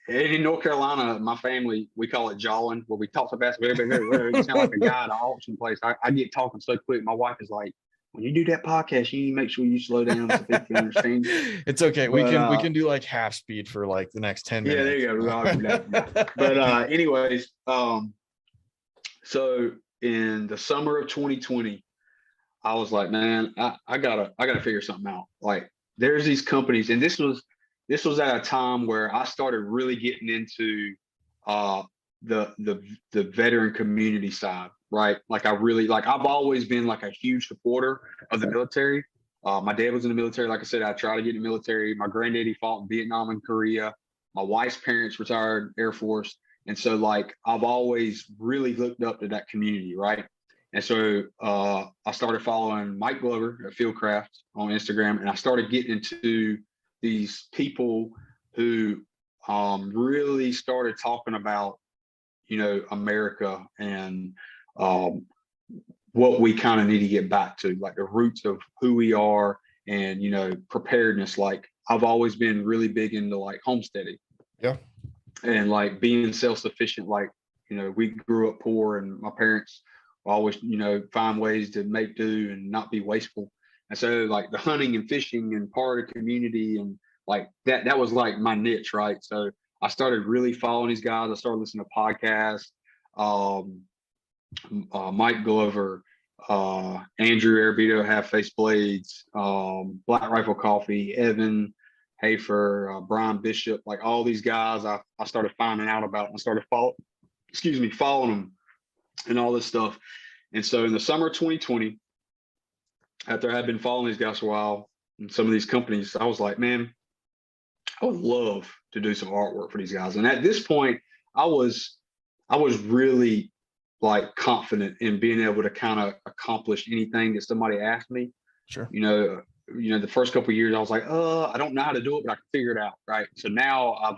In North Carolina, my family, we call it Jawline, where we talk about basketball. You sound like a guy at an auction place. I get talking so quick. My wife is like, when you do that podcast, you need to make sure you slow down so people can understand. It's okay. But, we can do like half speed for like the next 10 minutes. Yeah, there you go. I'll do that. But anyways, so in the summer of 2020, I was like, man, I gotta figure something out. Like, there's these companies, and this was at a time where I started really getting into the veteran community side, right? Like I've always been like a huge supporter of the military. My dad was in the military. Like I said, I tried to get in the military. My granddaddy fought in Vietnam and Korea. My wife's parents retired Air Force. And so like, I've always really looked up to that community, right? And so I started following Mike Glover at Fieldcraft on Instagram, and I started getting into these people who really started talking about, America and what we kind of need to get back to, like the roots of who we are and, preparedness. Like, I've always been really big into like homesteading. Yeah. And like being self-sufficient. Like, we grew up poor, and my parents always, find ways to make do and not be wasteful. And so like the hunting and fishing and part of community and like that was like my niche, right? So I started really following these guys. I started listening to podcasts, Mike Glover, Andrew Arabito, Half Face Blades, Black Rifle Coffee, Evan Hafer, Brian Bishop, like all these guys I started finding out about, and I started following them and all this stuff. And so in the summer of 2020, after I had been following these guys for a while and some of these companies, I was like, man, I would love to do some artwork for these guys. And at this point, I was really like confident in being able to kind of accomplish anything that somebody asked me. Sure. The first couple of years, I was like, I don't know how to do it, but I can figure it out. Right. So now I've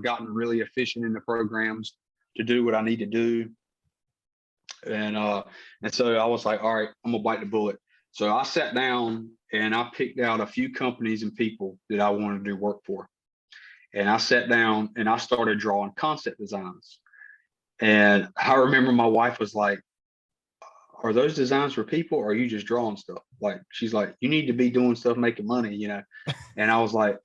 gotten really efficient in the programs to do what I need to do. And so I was like, all right, I'm gonna bite the bullet. So I sat down and I picked out a few companies and people that I wanted to do work for. And I sat down and I started drawing concept designs. And I remember my wife was like, are those designs for people, or are you just drawing stuff? Like, she's like, you need to be doing stuff, making money, And I was like,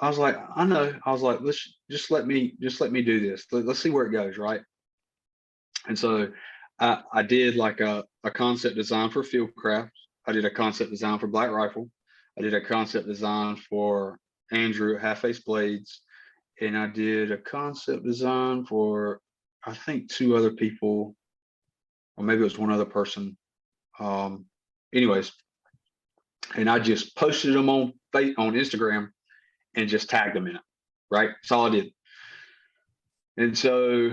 I know. I was like, let's just let me do this. Let's see where it goes. Right. And so I did like a concept design for Fieldcraft. I did a concept design for Black Rifle. I did a concept design for Andrew at Half Face Blades, and I did a concept design for I think two other people, or maybe it was one other person. Anyways, and I just posted them on Instagram and just tagged them in it. Right, that's all I did. And so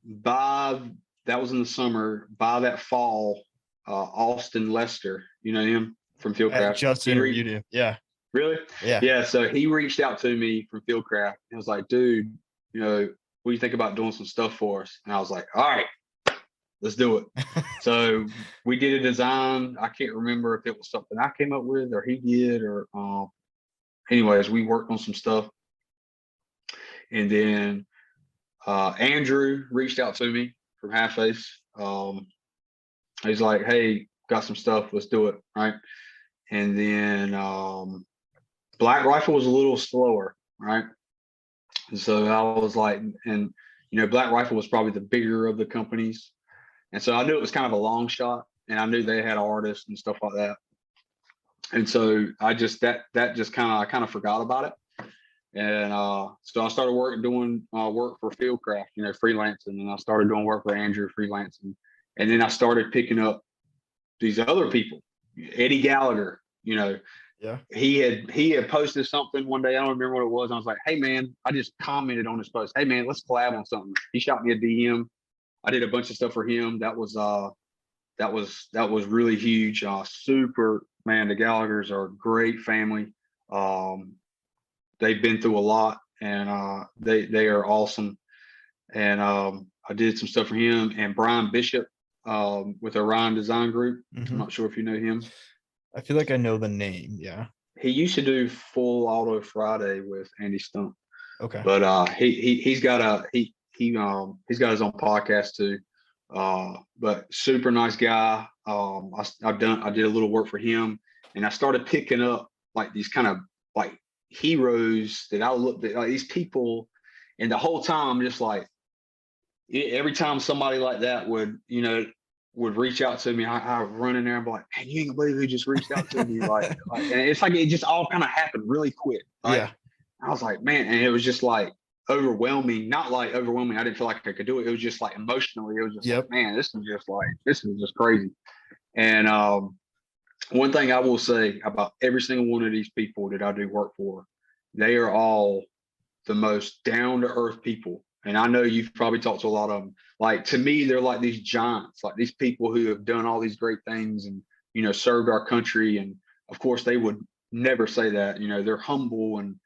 by that was in the summer. By that fall, Austin Lester, you know him from I Fieldcraft. just interviewed him. Yeah. Really? Yeah. Yeah. So he reached out to me from Fieldcraft and was like, dude, you know, what do you think about doing some stuff for us? And I was like, all right, let's do it. So we did a design. I can't remember if it was something I came up with or he did, or anyways, we worked on some stuff. And then Andrew reached out to me from Half Face. He's like, hey, got some stuff, let's do it. Right. And then Black Rifle was a little slower, right? And so I was like, and you know, Black Rifle was probably the bigger of the companies. And so I knew it was kind of a long shot, and I knew they had artists and stuff like that. And so I just I kind of forgot about it. And so I started doing work for Fieldcraft, you know, freelancing, and I started doing work for Andrew freelancing. And then I started picking up these other people, Eddie Gallagher, you know. Yeah. He had posted something one day. I don't remember what it was. I was like, hey man, I just commented on his post. Hey man, let's collab on something. He shot me a DM. I did a bunch of stuff for him. That was really huge. Super, man, the Gallaghers are a great family. They've been through a lot, and they are awesome. And I did some stuff for him and Brian Bishop with Orion Design Group. Mm-hmm. I'm not sure if you know him. I feel like I know the name. Yeah. He used to do Full Auto Friday with Andy Stump. Okay. But he's got his own podcast too. But super nice guy. I did a little work for him, and I started picking up like these kind of like heroes that I looked at, like these people, and the whole time I'm just like, every time somebody like that would reach out to me, I run in there and be like, man, you ain't gonna believe who just reached out to me. like and it's like it just all kind of happened really quick. Right? Yeah. I was like, man, and it was just like overwhelming. Not like overwhelming. I didn't feel like I could do it. It was just like emotionally, it was just like, man, this is just crazy. And one thing I will say about every single one of these people that I do work for, they are all the most down to earth people. And I know you've probably talked to a lot of them. Like, to me, they're like these giants, like these people who have done all these great things and, you know, served our country. And of course, they would never say that. You know, they're humble. And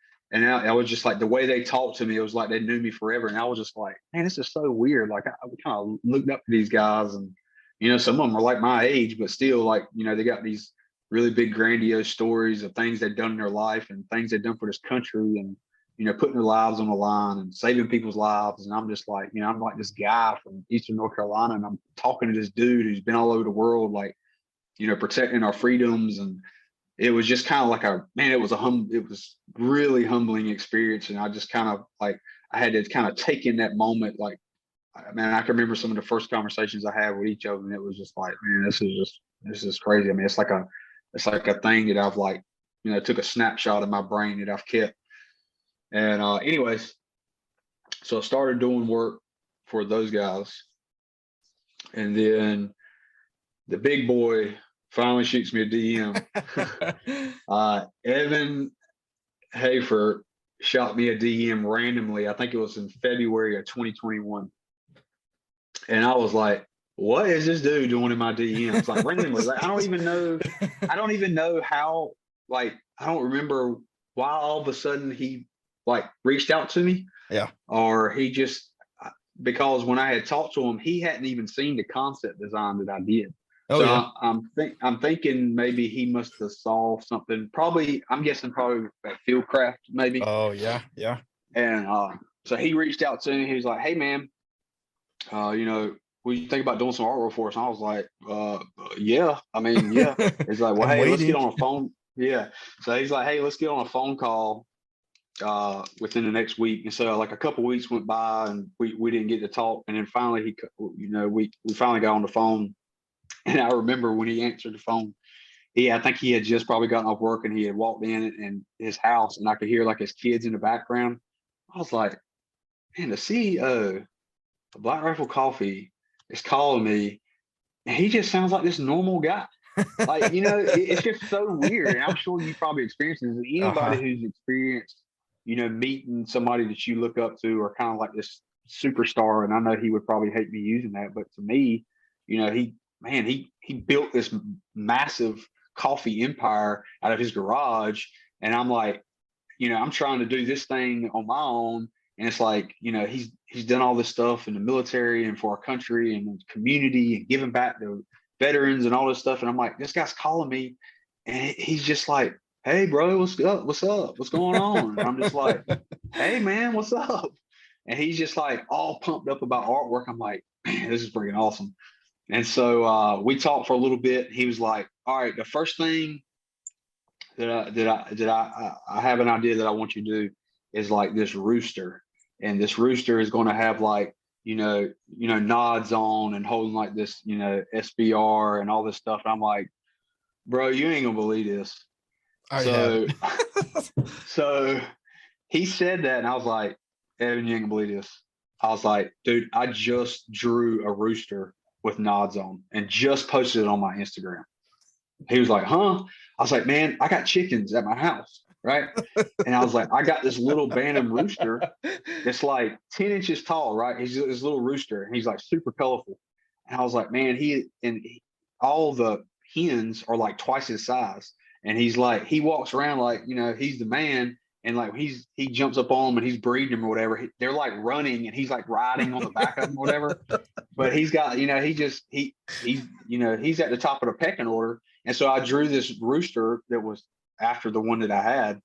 I was just like, the way they talked to me, it was like they knew me forever. And I was just like, man, this is so weird. Like, I kind of looked up to these guys, and, you know, some of them are like my age, but still, like, you know, they got these really big, grandiose stories of things they've done in their life and things they've done for this country, and, you know, putting their lives on the line and saving people's lives. And I'm just like, you know, I'm like this guy from Eastern North Carolina, and I'm talking to this dude who's been all over the world, like, you know, protecting our freedoms. And it was just kind of like it was really humbling experience. And I just kind of like, I had to kind of take in that moment. Like, man, I can remember some of the first conversations I had with each of them. It was just like, man, this is crazy. I mean, it's like a thing that I've, like, you know, took a snapshot of my brain that I've kept. And anyways, so I started doing work for those guys. And then the big boy finally shoots me a DM. Evan Hafer shot me a DM randomly. I think it was in February of 2021. And I was like, what is this dude doing in my DMs? Like, randomly. Like, I don't even know how, like, I don't remember why all of a sudden he, like, reached out to me. Yeah. Or he just, because when I had talked to him, he hadn't even seen the concept design that I did. Oh, so yeah. I'm thinking maybe he must have saw something. I'm guessing probably at Fieldcraft, maybe. Oh, yeah. Yeah. And so he reached out to me. He was like, hey man, you know, what do you think about doing some artwork for us? And I was like, yeah. I mean, yeah. He's like, well, hey, let's get on a phone. Yeah. So he's like, hey, let's get on a phone call within the next week. And so like a couple weeks went by and we didn't get to talk. And then finally we finally got on the phone. And I remember when he answered the phone, I think he had just probably gotten off work and he had walked in and his house and I could hear like his kids in the background. I was like, man, the CEO of Black Rifle Coffee is calling me and he just sounds like this normal guy. Like, it's just so weird. And I'm sure you probably experienced this. Anybody who's experienced, meeting somebody that you look up to or kind of like this superstar. And I know he would probably hate me using that, but to me, he built this massive coffee empire out of his garage. And I'm like, I'm trying to do this thing on my own. And it's like, he's done all this stuff in the military and for our country and the community and giving back to veterans and all this stuff. And I'm like, this guy's calling me and he's just like, hey bro, what's up? What's going on? And I'm just like, hey man, what's up? And he's just like all pumped up about artwork. I'm like, man, this is freaking awesome. And so we talked for a little bit. He was like, all right, the first thing that I have an idea that I want you to do is like this rooster. And this rooster is going to have like, nods on and holding like this, SBR and all this stuff. And I'm like, bro, you ain't gonna believe this. So he said that and I was like, Evan, you ain't gonna believe this. I was like, dude, I just drew a rooster with nods on and just posted it on my Instagram. He was like, huh? I was like, man, I got chickens at my house, right? And I was like, I got this little Bantam rooster that's like 10 inches tall, right? He's this little rooster and he's like super colorful. And I was like, man, all the hens are like twice his size. And he's like, he walks around like, he's the man. And like he jumps up on them and he's breeding them or whatever. They're like running and he's like riding on the back of them or whatever. But he's got, he's at the top of the pecking order. And so I drew this rooster that was after the one that I had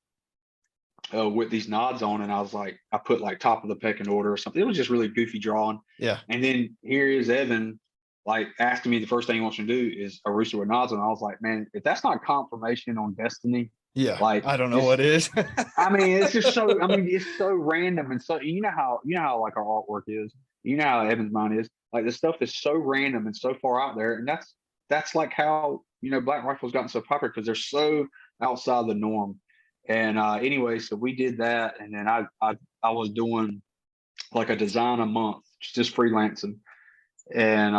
with these nods on. And I was like, I put like top of the pecking order or something. It was just really goofy drawing. Yeah. And then here is Evan like asking me the first thing he wants to do is a rooster with nods on. I was like, man, if that's not confirmation on destiny, yeah, like I don't know what is. I mean, it's just so. I mean, it's so random and so. You know how like our artwork is. You know how Evan's mind is. Like the stuff is so random and so far out there, and that's like how Black Rifle's gotten so popular because they're so outside the norm. And anyway, so we did that, and then I was doing like a design a month, just freelancing, and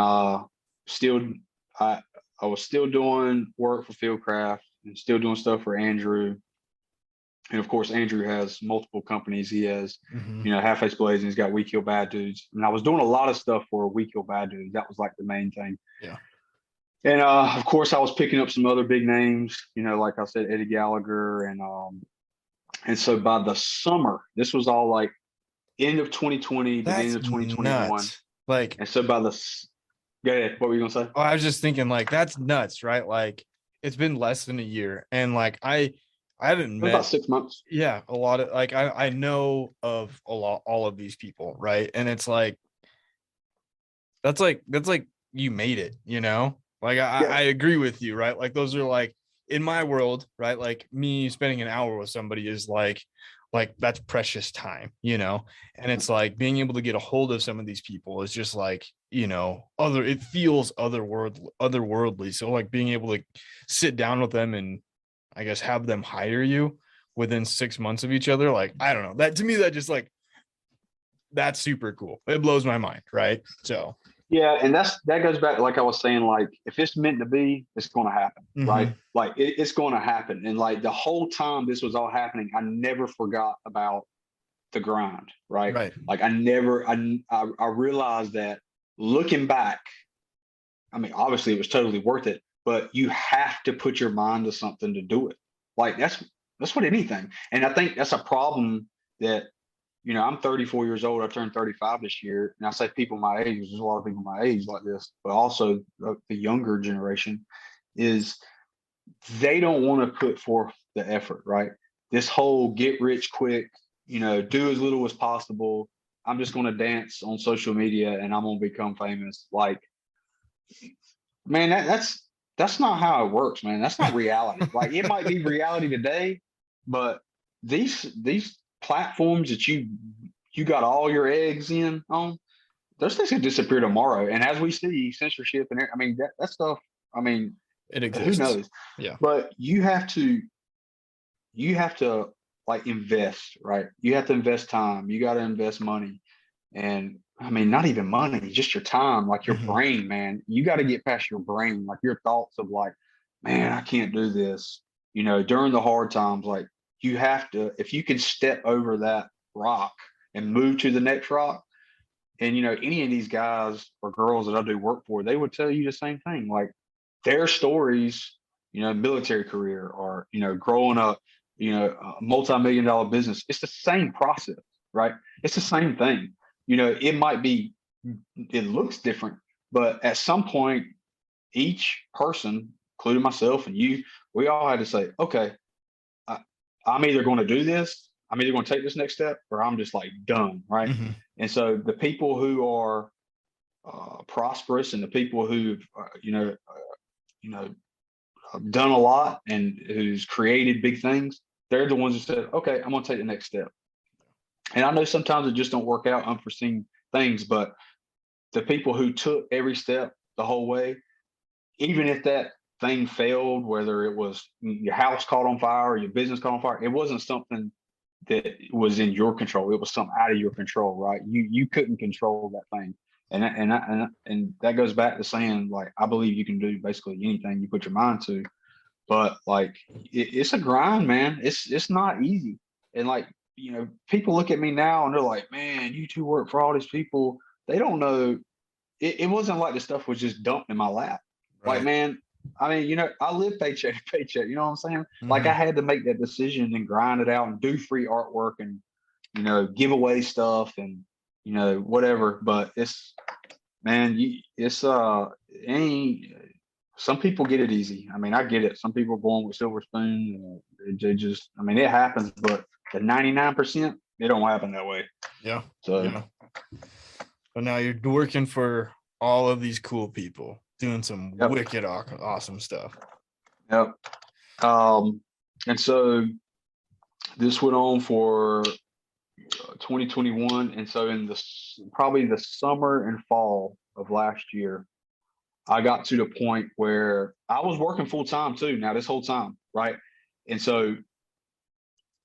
still I was still doing work for Fieldcraft. And still doing stuff for Andrew. And of course, Andrew has multiple companies. He has, Half Face Blades, and he's got We Kill Bad Dudes. And I was doing a lot of stuff for We Kill Bad Dudes. That was like the main thing. Yeah. And of course, I was picking up some other big names, like I said, Eddie Gallagher. And so by the summer, this was all like end of 2020, beginning of 2021. Nuts. Like, and so by the, go ahead, what were you going to say? Oh, I was just thinking like, that's nuts, right? Like, it's been less than a year and like I haven't met about 6 months. Yeah, a lot of like I know of all of these people, right? And it's like that's like you made it, like I agree with you, right? Like those are like in my world, right? Like me spending an hour with somebody is like that's precious time, and it's like being able to get a hold of some of these people is just like, it feels otherworldly. So like being able to sit down with them and I guess have them hire you within 6 months of each other, like, I don't know, that to me, that just like, that's super cool. It blows my mind. Right. So yeah, and that goes back, like I was saying, like if it's meant to be, it's going to happen, right? Like it's going to happen. And like the whole time this was all happening, I never forgot about the grind, right? Right. Like I realized that looking back, I mean, obviously it was totally worth it, but you have to put your mind to something to do it. Like that's what anything. And I think that's a problem that, I'm 34 years old. I turned 35 this year. And I say people my age, there's a lot of people my age like this, but also the younger generation is they don't want to put forth the effort, right? This whole get rich quick, do as little as possible. I'm just going to dance on social media and I'm going to become famous. Like, man, that's not how it works, man. That's not reality. Like it might be reality today, but these platforms that you got all your eggs in on, those things can disappear tomorrow. And as we see censorship and I mean that stuff, I mean, It who exists. knows? Yeah. But you have to like invest, right? You have to invest time. You got to invest money. And I mean, not even money, just your time, like your brain, man. You got to get past your brain, like your thoughts of like, man, I can't do this. You know, during the hard times, like you have to, if you can step over that rock and move to the next rock. And you know, any of these guys or girls that I do work for, they would tell you the same thing. Like their stories, you know, military career or, you know, growing up, you know, a multi-million-dollar business, it's the same process, right? It's the same thing. You know, it might be, it looks different, but at some point, each person, including myself and you, we all had to say, okay, I'm either going to do this, I'm either going to take this next step, or I'm just like done, right? And so the people who are prosperous and the people who've, done a lot and who's created big things, they're the ones who said, okay, I'm going to take the next step. And I know sometimes it just don't work out, unforeseen things, but the people who took every step the whole way, even if that thing failed, whether it was your house caught on fire or your business caught on fire, it wasn't something that was in your control. It was something out of your control, right? You couldn't control that thing. And that goes back to saying, like, I believe you can do basically anything you put your mind to, but like it's a grind, man. It's not easy. And like, you know, people look at me now and they're like, man, you two work for all these people. They don't know. It wasn't like the stuff was just dumped in my lap. Right. Like, man, I mean, you know, I live paycheck to paycheck. You know what I'm saying? Like I had to make that decision and grind it out and do free artwork and, you know, give away stuff and, you know, whatever. But it's, man, some people get it easy. I mean, I get it. Some people are born with silver spoon. They just, I mean, it happens, but the 99%, it don't happen that way. Yeah. So, yeah. But now you're working for all of these cool people doing some wicked awesome stuff. Yep. And so this went on for 2021. And so in probably the summer and fall of last year, I got to the point where I was working full time too. Now this whole time, right? And so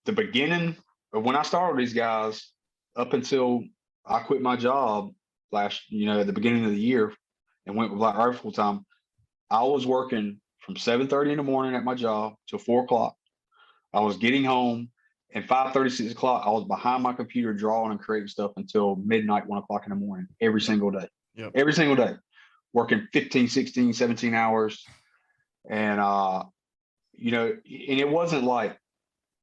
the beginning of when I started these guys up until I quit my job at the beginning of the year and went with Black Rifle full time, I was working from 7:30 in the morning at my job till 4 o'clock. I was getting home and 5:30, 6 o'clock, I was behind my computer drawing and creating stuff until midnight, 1 o'clock in the morning, every single day. Every single day, working 15, 16, 17 hours. And, you know, and it wasn't like,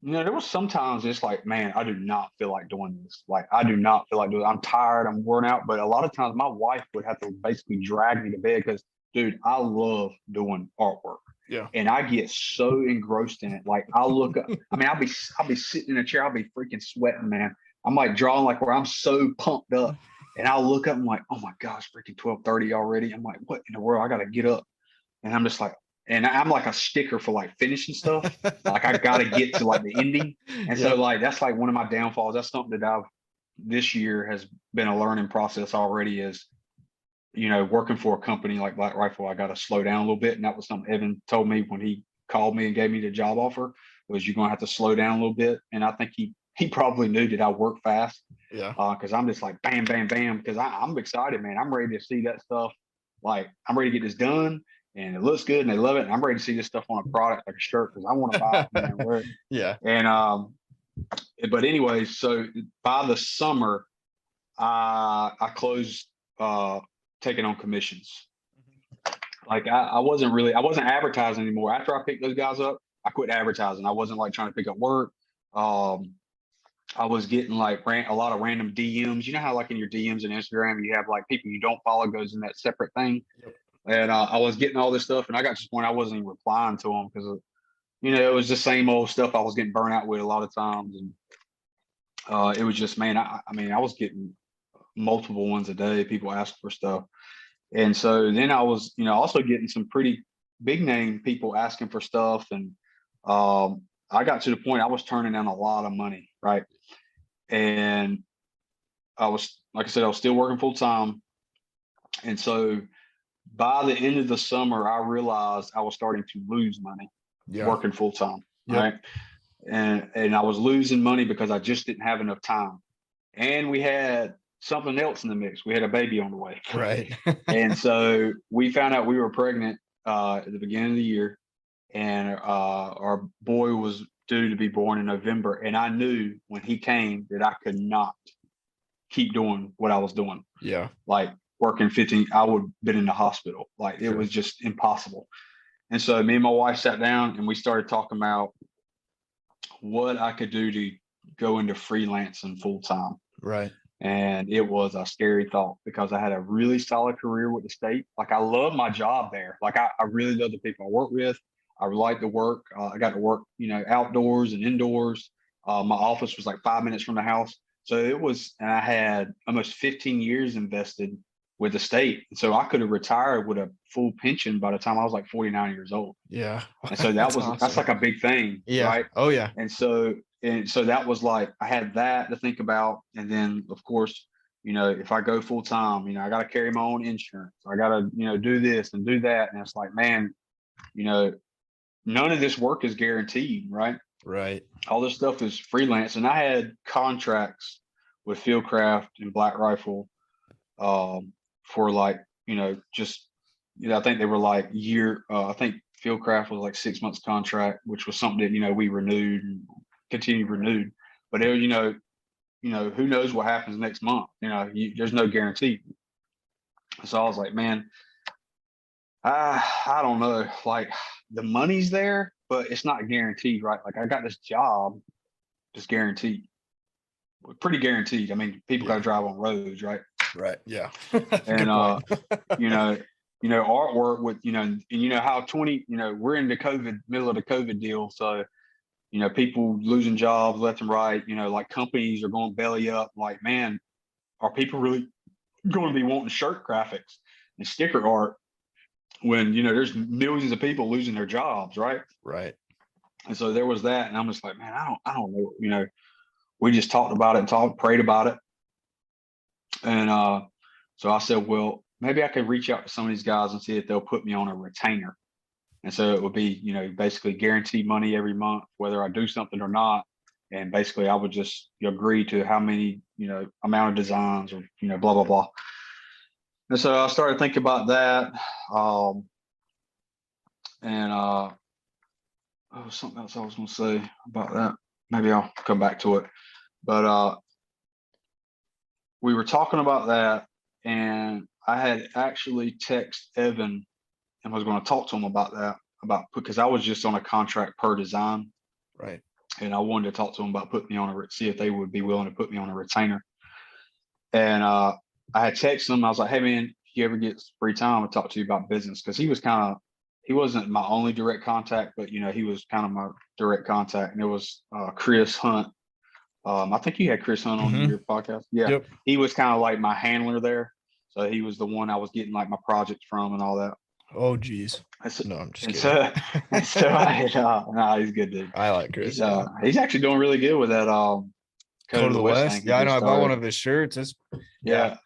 you know, there was sometimes it's like, man, I do not feel like doing this. Like, I do not feel like doing it. I'm tired. I'm worn out. But a lot of times my wife would have to basically drag me to bed because, dude, I love doing artwork. Yeah. And I get so engrossed in it. Like I'll look up, I mean, I'll be sitting in a chair. I'll be freaking sweating, man. I'm like drawing like where I'm so pumped up and I'll look up and I'm like, oh my gosh, freaking 12:30 already. I'm like, what in the world? I got to get up. And I'm just like, and I'm like a sticker for like finishing stuff. Like I got to get to like the ending. And so like, that's like one of my downfalls. That's something that this year has been a learning process already is, you know, working for a company like Black Rifle, I got to slow down a little bit. And that was something Evan told me when he called me and gave me the job offer was you're going to have to slow down a little bit. And I think he probably knew that I work fast. Yeah. Cause I'm just like, bam, bam, bam. Cause I'm excited, man. I'm ready to see that stuff. Like I'm ready to get this done and it looks good and they love it. And I'm ready to see this stuff on a product like a shirt. Cause I want to buy it, man. Wear it. Yeah. And, but anyway, so by the summer, I closed, taking on commissions. Like I wasn't advertising anymore. After I picked those guys up, I quit advertising. I wasn't like trying to pick up work. I was getting like a lot of random DMs. You know how like in your DMs and Instagram, you have like people you don't follow goes in that separate thing. Yep. And I was getting all this stuff and I got to the point I wasn't even replying to them because, you know, it was the same old stuff I was getting burnt out with a lot of times. And it was just, man, I mean, I was getting multiple ones a day, people asking for stuff. And so then I was, you know, also getting some pretty big name people asking for stuff. And I got to the point I was turning down a lot of money, right? and I was, like I said, I was still working full time. And so by the end of the summer, I realized I was starting to lose money working full time. Right. And I was losing money because I just didn't have enough time. And we had something else in the mix. We had a baby on the way. Right. And so we found out we were pregnant at the beginning of the year, and our boy was due to be born in November. And I knew when he came that I could not keep doing what I was doing. Yeah. Like working 15, I would have been in the hospital. Like it was just impossible. And so me and my wife sat down and we started talking about what I could do to go into freelancing full time. Right. And it was a scary thought because I had a really solid career with the state. Like I love my job there. Like I really love the people I work with. I like the work. I got to work, outdoors and indoors. My office was like 5 minutes from the house. So it was, and I had almost 15 years invested with the state. And so I could have retired with a full pension by the time I was like 49 years old. Yeah. And so that's like a big thing. Yeah. Right. Oh yeah. And so that was like, I had that to think about. And then of course, if I go full time, I got to carry my own insurance. I got to, do this and do that. And it's like, man, none of this work is guaranteed. Right. Right. All this stuff is freelance. And I had contracts with Fieldcraft and Black Rifle for like, just, I think they were like I think Fieldcraft was like 6 months contract, which was something that, we renewed and continued renewed. But it, who knows what happens next month? There's no guarantee. So I was like, man, I don't know. Like the money's there, but it's not guaranteed, right? Like I got this job, it's guaranteed, pretty guaranteed. I mean, people got to drive on roads, right? Right. Yeah. And artwork with, and how we're in the middle of the COVID deal. So, people losing jobs left and right, like companies are going belly up. Like, man, are people really going to be wanting shirt graphics and sticker art when, there's millions of people losing their jobs, right? Right. And so there was that. And I'm just like, man, I don't know. We just talked about it and prayed about it. And so I said, well, maybe I could reach out to some of these guys and see if they'll put me on a retainer. And so it would be, basically guaranteed money every month, whether I do something or not. And basically I would just agree to how many, amount of designs or, blah, blah, blah. And so I started thinking about that. Something else I was going to say about that. Maybe I'll come back to it. But we were talking about that, and I had actually texted Evan and was going to talk to him about that, because I was just on a contract per design. Right. And I wanted to talk to him about putting me on see if they would be willing to put me on a retainer. And I had texted him. I was like, hey man, if you ever get free time, I'll talk to you about business. Cause he wasn't my only direct contact, but he was kind of my direct contact. And it was Chris Hunt. I think you had Chris Hunt on your podcast. Yeah. Yep. He was kind of like my handler there. So he was the one I was getting like my projects from and all that. Oh, geez. No, I'm just kidding. No, he's good, dude. I like Chris. He's actually doing really good with that Code of the West. Yeah, I know. I bought one of his shirts. Yeah.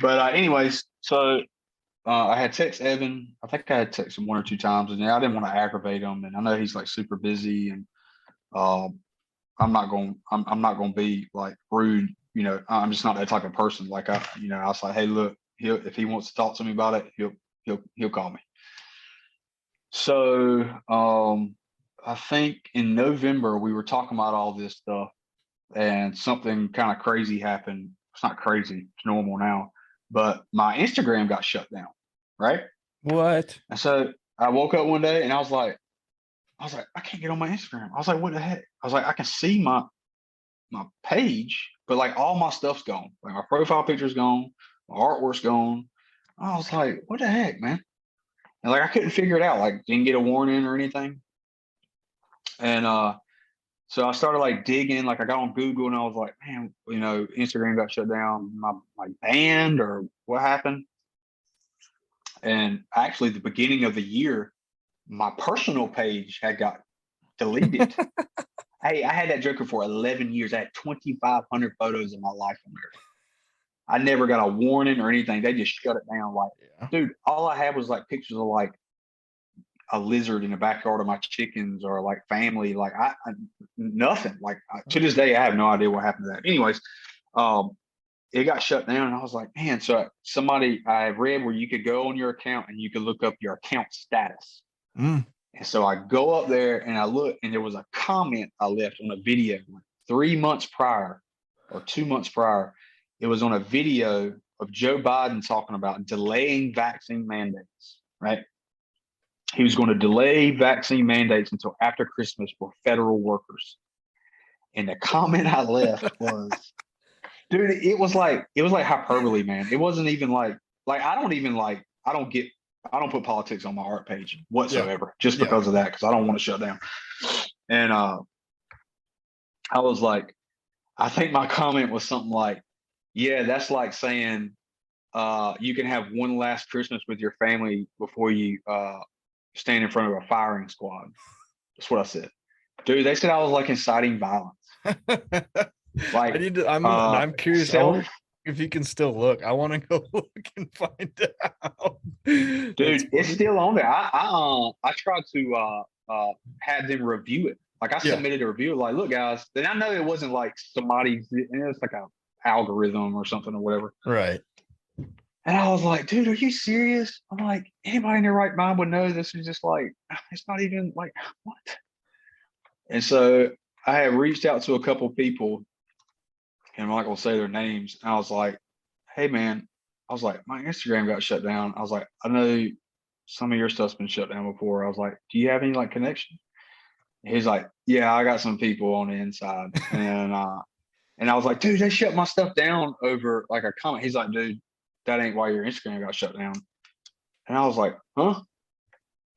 But anyways, so I had text Evan. I think I had texted him one or two times, and I didn't want to aggravate him. And I know he's like super busy, and I'm not going to be like rude. I'm just not that type of person. Like I was like, hey, look, if he wants to talk to me about it, he'll call me. So I think in November we were talking about all this stuff, and something kind of crazy happened. It's not crazy, it's normal now, but my Instagram got shut down, right? What? And so I woke up one day and I was like, I can't get on my Instagram. I was like, what the heck? I was like, I can see my page, but like all my stuff's gone. Like my profile picture's gone, my artwork's gone. I was like, what the heck, man? And like I couldn't figure it out. Like didn't get a warning or anything. And so I started like digging. Like I got on Google and I was like, man, Instagram got shut down. My band or what happened? And actually, the beginning of the year, my personal page had got deleted. Hey, I had that Joker for 11 years. I had 2,500 photos of my life on there. I never got a warning or anything. They just shut it down. Like, Yeah. dude, all I had was like pictures of like a lizard in the backyard of my chickens or like family. Like I nothing. Like to this day, I have no idea what happened to that. Anyways, um, it got shut down, and I was like, man. So somebody I read where you could go on your account and you could look up your account status. Mm. And so I go up there and I look, and there was a comment I left on a video like 3 months prior or 2 months prior. It was on a video of Joe Biden talking about delaying vaccine mandates, right? He was going to delay vaccine mandates until after Christmas for federal workers. And the comment I left was, dude, it was like hyperbole, man. It wasn't even like I don't put politics on my art page Yeah. whatsoever, just Yeah. because of that, because I don't want to shut down. And I was like, I think my comment was something like, yeah, that's like saying you can have one last Christmas with your family before you stand in front of a firing squad. That's what I said. Dude, they said I was like inciting violence. I Like need to. I'm curious. I self wonder if you can still look. I want to go look and find out. That's dude, it's funny. still on there. I tried to have them review it. Like I Yeah. submitted a review, like, look, guys. Then I know it wasn't like somebody's, it was like a algorithm or something or whatever. Right. And I was like, dude, are you serious? I'm like, anybody in their right mind would know this is just like, it's not even like what? And so I had reached out to a couple people, and I'm not gonna say their names. And I was like, hey man, I was like, my Instagram got shut down. I was like, I know some of your stuff's been shut down before. I was like, do you have any like connection? He's like, yeah, I got some people on the inside. And I was like, dude, they shut my stuff down over like a comment. He's like, dude, that ain't why your Instagram got shut down. And I was like, huh?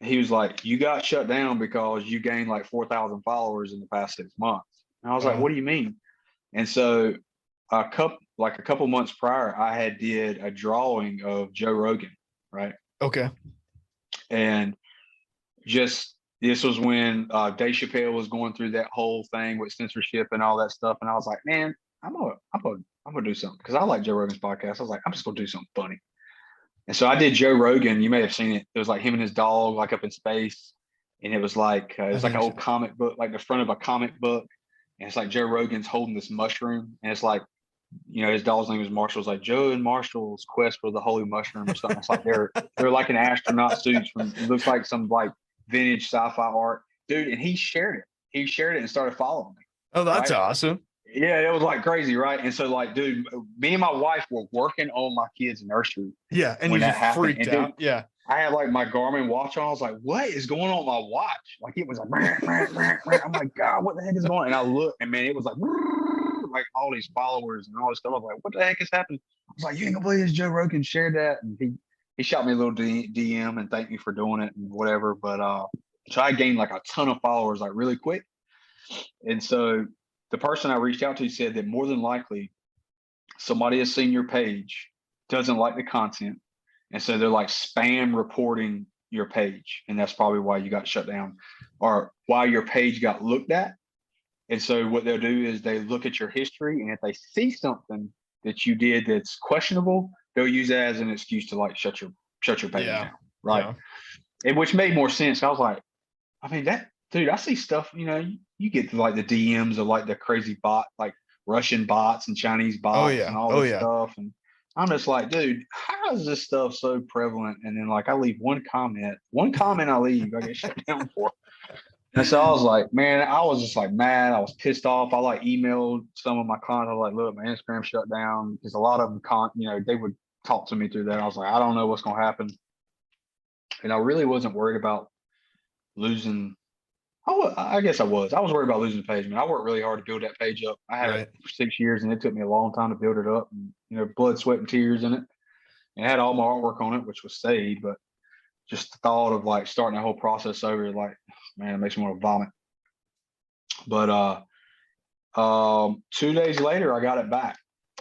He was like, you got shut down because you gained like 4,000 followers in the past 6 months. And I was like, Wow. what do you mean? And so a couple months prior, I had did a drawing of Joe Rogan, right? Okay. And just this was when Dave Chappelle was going through that whole thing with censorship and all that stuff. And I was like, man, I'm gonna do something, because I like Joe Rogan's podcast. I was like, I'm just gonna do something funny. And so I did Joe Rogan. You may have seen it. It was like him and his dog, like up in space, and it was like I an think old so. comic book, like the front of a comic book, and it's like Joe Rogan's holding this mushroom, and it's like, his dog's name is Marshall. It's like Joe and Marshall's quest for the holy mushroom or something. It's like they're like in astronaut suits from, it looks like some like vintage sci-fi art, dude. And he shared it. He shared it and started following me, Oh, that's right? awesome. Yeah, it was like crazy, right? And so like, dude, me and my wife were working on my kids' nursery Yeah, and you when that just happened. freaked And dude, out. Yeah. I had like my Garmin watch on. I was like, what is going on with my watch? Like it was like, rah, rah, rah, rah. I'm like, God, what the heck is going on? And I looked, and man, it was like all these followers and all this stuff. I was like, what the heck is happening? I was like, you ain't gonna believe this, Joe Rogan shared that. And he shot me a little DM and thanked me for doing it and whatever. But so I gained like a ton of followers like really quick. And so the person I reached out to said that more than likely somebody has seen your page, doesn't like the content, and so they're like spam reporting your page, and that's probably why you got shut down, or why your page got looked at. And so what they'll do is they look at your history, and if they see something that you did that's questionable, they'll use that as an excuse to like shut your page Yeah. down, right? Yeah. And which made more sense. I was like, I mean, that dude, I see stuff, you get to like the DMs of like the crazy bot, like Russian bots and Chinese Oh bots and yeah. all Oh this yeah. stuff. And I'm just like, dude, how is this stuff so prevalent? And then like I leave one comment I leave, I get shut down for. And so I was like, man, I was just like mad. I was pissed off. I like emailed some of my clients. I was like, look, my Instagram shut down, because a lot of them they would talk to me through that. I was like, I don't know what's gonna happen. And I really wasn't worried about losing. I guess I was. I was worried about losing the page, man. I worked really hard to build that page up. I had it Right. for 6 years, and it took me a long time to build it up. And blood, sweat, and tears in it. And it had all my artwork on it, which was saved. But just the thought of like starting the whole process over, like, man, it makes me want to vomit. But 2 days later, I got it back,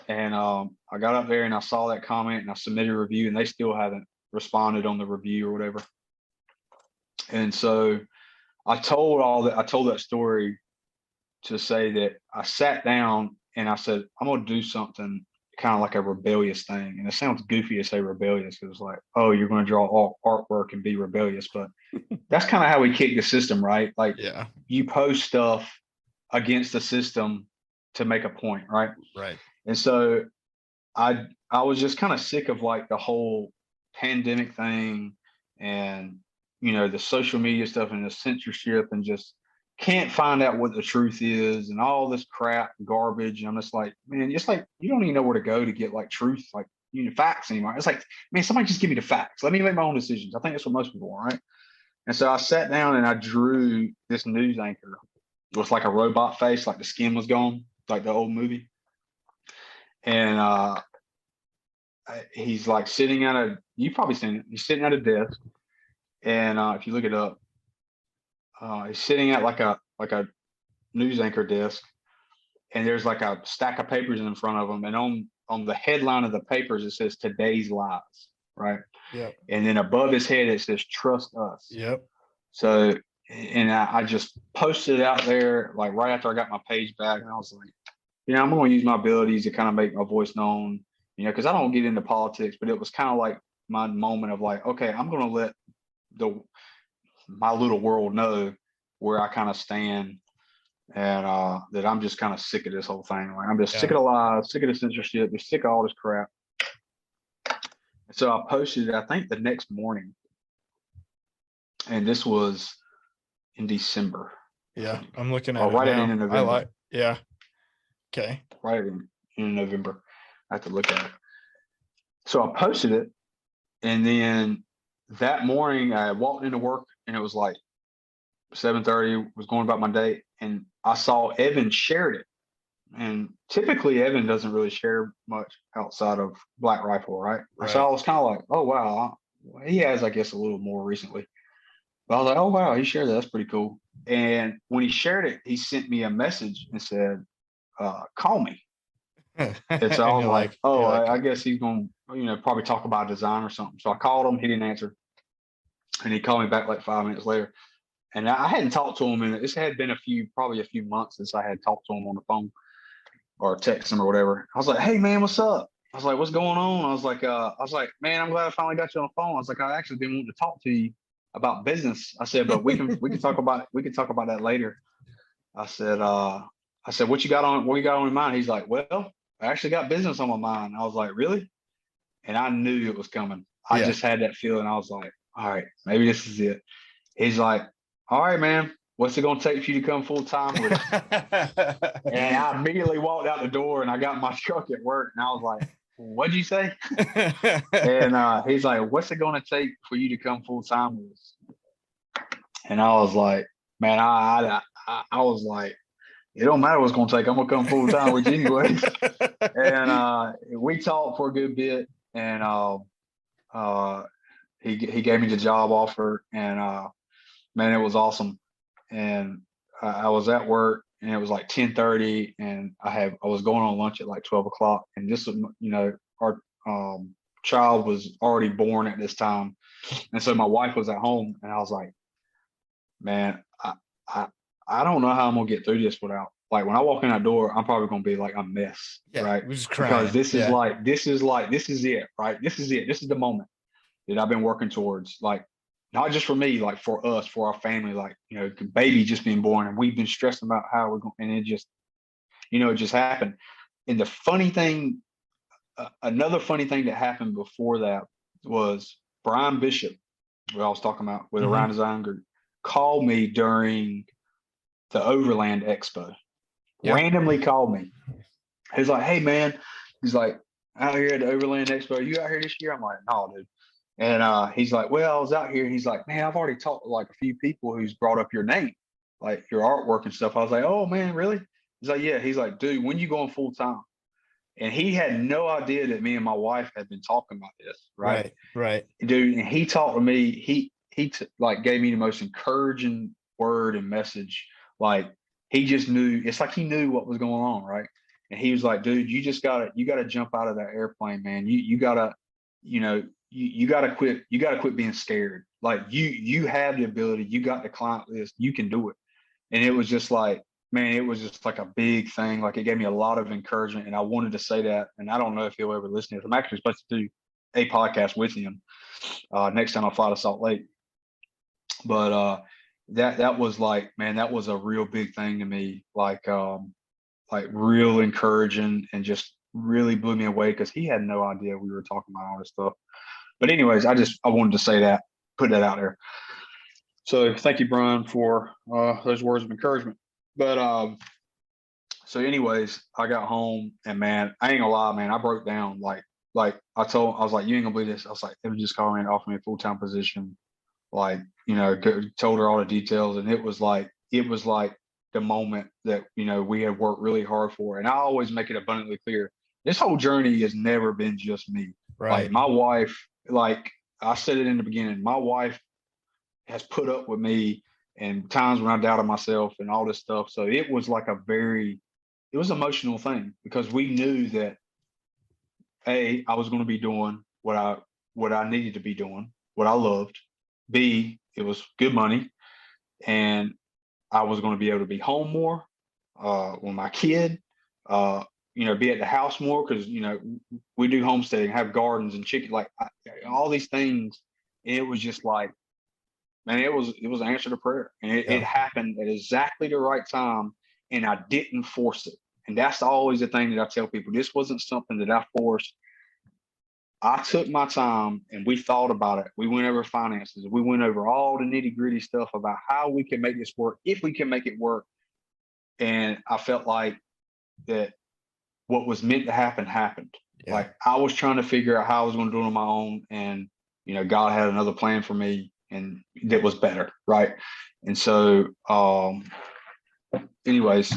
and I got up there and I saw that comment and I submitted a review, and they still haven't responded on the review or whatever. And so I told that story to say that I sat down and I said, I'm going to do something kind of like a rebellious thing. And it sounds goofy to say rebellious because it's like, oh, you're going to draw all artwork and be rebellious. But that's kind of how we kick the system, right? Like, you post stuff against the system to make a point, right? Right. And so I was just kind of sick of like the whole pandemic thing and, you know, the social media stuff and the censorship and just can't find out what the truth is and all this crap garbage. And I'm just like, man, it's like you don't even know where to go to get like truth, like, you know, facts anymore. It's like, man, somebody just give me the facts. Let me make my own decisions. I think that's what most people want, right? And so I sat down and I drew this news anchor with like a robot face, like the skin was gone, like the old movie. And he's like sitting at a, you've probably seen it. He's sitting at a desk. And if you look it up, he's sitting at like a news anchor desk, and there's like a stack of papers in front of him. And on the headline of the papers, it says "Today's Lies," right? Yep. And then above his head, it says "Trust Us." Yep. So, and I just posted it out there like right after I got my page back, and I was like, you know, I'm going to use my abilities to kind of make my voice known, you know, because I don't get into politics, but it was kind of like my moment of like, okay, I'm going to let my little world know where I kind of stand, and that I'm just kind of sick of this whole thing. Like, I'm just sick of the lies, sick of the censorship, just sick of all this crap. And so I posted it, I think the next morning, and this was in December. Yeah, I'm looking at it right now. at the end of November. Okay. Right in November. I have to look at it. So I posted it, and then that morning I walked into work, and it was like 7:30, was going about my day, and I saw Evan shared it. And typically Evan doesn't really share much outside of Black Rifle, right? So I was kind of like, oh wow, he has, I guess, a little more recently. But I was like, oh wow, he shared that. That's pretty cool. And when he shared it, he sent me a message and said, call me. And so I was like, oh, I guess he's going to, you know, probably talk about design or something. So I called him, he didn't answer. And he called me back like 5 minutes later. And I hadn't talked to him, and this had been probably a few months since I had talked to him on the phone or text him or whatever. I was like, hey man, what's up? I was like, what's going on? I was like, man, I'm glad I finally got you on the phone. I was like, I actually been wanting to talk to you about business. I said, but we can talk about that later. I said, what you got on your mind? He's like, well, I actually got business on my mind. I was like, really? And I knew it was coming. I just had that feeling. I was like, all right, maybe this is it. He's like, all right, man, what's it going to take for you to come full time with us? And I immediately walked out the door, and I got in my truck at work, and I was like, what'd you say? And he's like, what's it going to take for you to come full time with us? And I was like, man, I was like, it don't matter what's going to take. I'm going to come full time with you anyways. And we talked for a good bit, and he gave me the job offer, and man, it was awesome. And I was at work, and it was like 10:30, and I was going on lunch at like 12 o'clock. And this was, you know, our child was already born at this time. And so my wife was at home, and I was like, man, I don't know how I'm gonna get through this without, like, when I walk in that door, I'm probably gonna be like a mess, right? Because this is it, right? This is it. This is the moment that I've been working towards, like, not just for me, like for us, for our family, like, you know, the baby just being born, and we've been stressing about how we're going, and it just, you know, it just happened. And the funny thing, another funny thing that happened before that was Brian Bishop, who I was talking about with Around Design Group, called me during the Overland Expo. Randomly called me. He's like, hey man, he's like, out here at the Overland Expo, you out here this year? I'm like, no, dude. And he's like, well, I was out here. He's like, man, I've already talked to like a few people who's brought up your name, like your artwork and stuff. I was like, oh man, really? He's like, yeah. He's like, dude, when you going full time? And he had no idea that me and my wife had been talking about this, right? Right. Dude, and he talked to me. He like gave me the most encouraging word and message. Like, he just knew. It's like he knew what was going on, right? And he was like, dude, you gotta jump out of that airplane, man. You gotta, you know, you gotta quit being scared. Like, you have the ability, you got the client list, you can do it. And it was just like, man, it was just like a big thing. Like it gave me a lot of encouragement, and I wanted to say that. And I don't know if he'll ever listen to it. I'm actually supposed to do a podcast with him next time I fly to Salt Lake. But that was like, man, that was a real big thing to me. Like real encouraging, and just really blew me away because he had no idea we were talking about all this stuff. But anyways, I wanted to say that, put that out there. So thank you, Brian, for those words of encouragement. But so anyways, I got home, and man, I ain't gonna lie, man, I broke down. Like I was like, you ain't gonna believe this. I was like, they would just call me and offer me a full-time position. Like, told her all the details, and it was like the moment that we had worked really hard for. And I always make it abundantly clear, this whole journey has never been just me. Right. Like my wife, like I said it in the beginning, my wife has put up with me and times when I doubted myself and all this stuff. So it was like it was an emotional thing, because we knew that I was going to be doing what I needed to be doing, what I loved. B, it was good money, and I was going to be able to be home more with my kid, be at the house more, because we do homesteading, have gardens and chicken, like all these things. And it was just like, man, it was an answer to prayer, and it happened at exactly the right time, and I didn't force it. And that's always the thing that I tell people. This wasn't something that I forced. I took my time, and we thought about it. We went over finances. We went over all the nitty gritty stuff about how we can make this work, if we can make it work. And I felt like that what was meant to happen happened. Yeah. Like I was trying to figure out how I was going to do it on my own, and God had another plan for me, and that was better, right? And so, anyways,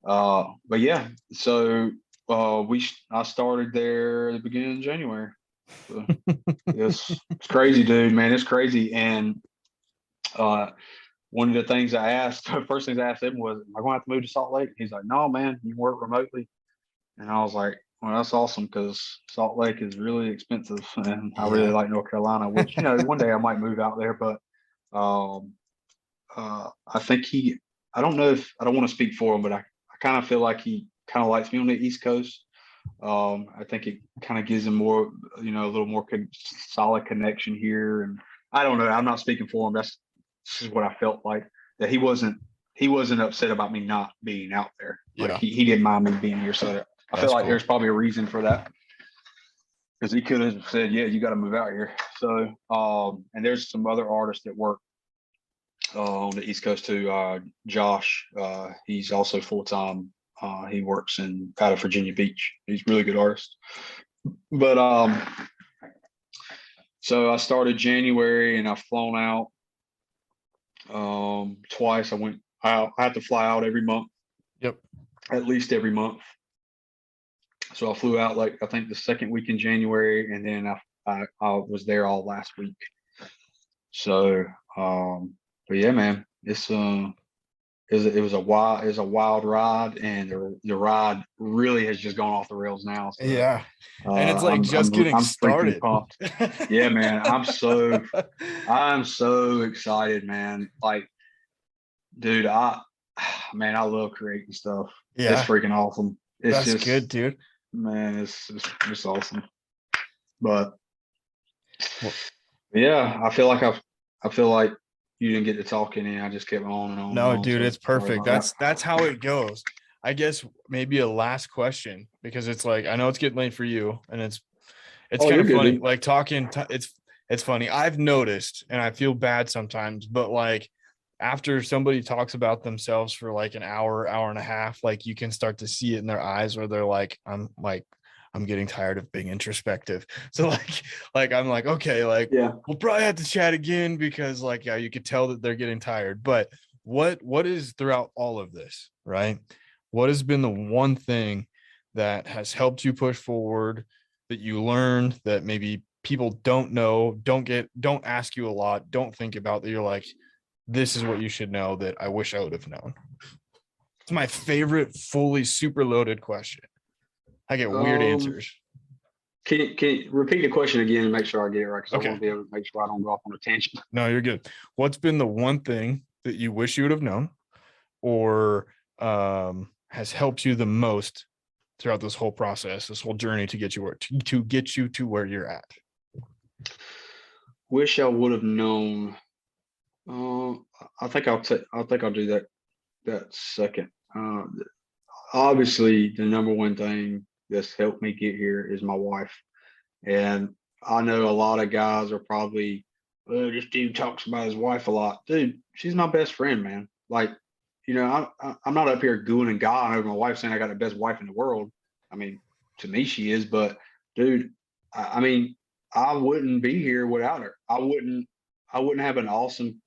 but yeah, so I started there at the beginning of January. So it's crazy, dude, man. It's crazy. And one of the things first things I asked him was, am I going to have to move to Salt Lake? He's like, no, man, you work remotely. And I was like, well, that's awesome, because Salt Lake is really expensive, and I really like North Carolina, which, one day I might move out there. But I think I don't know if, I don't want to speak for him, but I kind of feel like he kind of likes me on the East Coast. I think it kind of gives him more, a little more solid connection here. And I don't know, I'm not speaking for him. This is what I felt like, that he wasn't upset about me not being out there. Like he didn't mind me being here. So I feel like there's probably a reason for that, because he could have said, yeah, you got to move out here. So, and there's some other artists that work on the East Coast too. Josh, he's also full-time. He works out of Virginia Beach. He's a really good artist. But so I started January, and I've flown out twice. I had to fly out every month. Yep. At least every month. So I flew out I think the second week in January, and then I was there all last week. So but yeah, man, it was a wild ride, and the ride really has just gone off the rails now. So, yeah, and it's like I'm getting started. Yeah, man, I'm so excited, man. Like, dude, I love creating stuff. Yeah, it's freaking awesome. That's just good, dude. Man, it's awesome. But yeah, I feel like you didn't get to talk any. I just kept on and on. No, and on, dude, so it's perfect. That's how it goes. I guess maybe a last question, because it's like, I know it's getting late for you, and it's kind of funny. Good, like talking, it's funny. I've noticed, and I feel bad sometimes, but like after somebody talks about themselves for like an hour and a half, like you can start to see it in their eyes where they're like, I'm getting tired of being introspective. So like I'm like, okay, like we'll probably have to chat again, because like, yeah, you could tell that they're getting tired. But what is throughout all of this, right? What has been the one thing that has helped you push forward, that you learned, that maybe people don't know, don't ask you a lot, don't think about, that you're like, this is what you should know that I wish I would have known? It's my favorite fully super loaded question. I get weird answers. Can you repeat the question again and make sure I get it right? Because I want to be able to make sure I don't go off on a tangent. No, you're good. What's been the one thing that you wish you would have known? or has helped you the most throughout this whole process, this whole journey to get you to where you're at? Wish I would have known. I think I'll do that second. Obviously, the number one thing that's helped me get here is my wife. And I know a lot of guys are probably, oh, this dude talks about his wife a lot. Dude, she's my best friend, man. Like, I'm not up here gooing and gawing over my wife saying I got the best wife in the world. I mean, to me, she is. But, dude, I mean, I wouldn't be here without her. I wouldn't have an awesome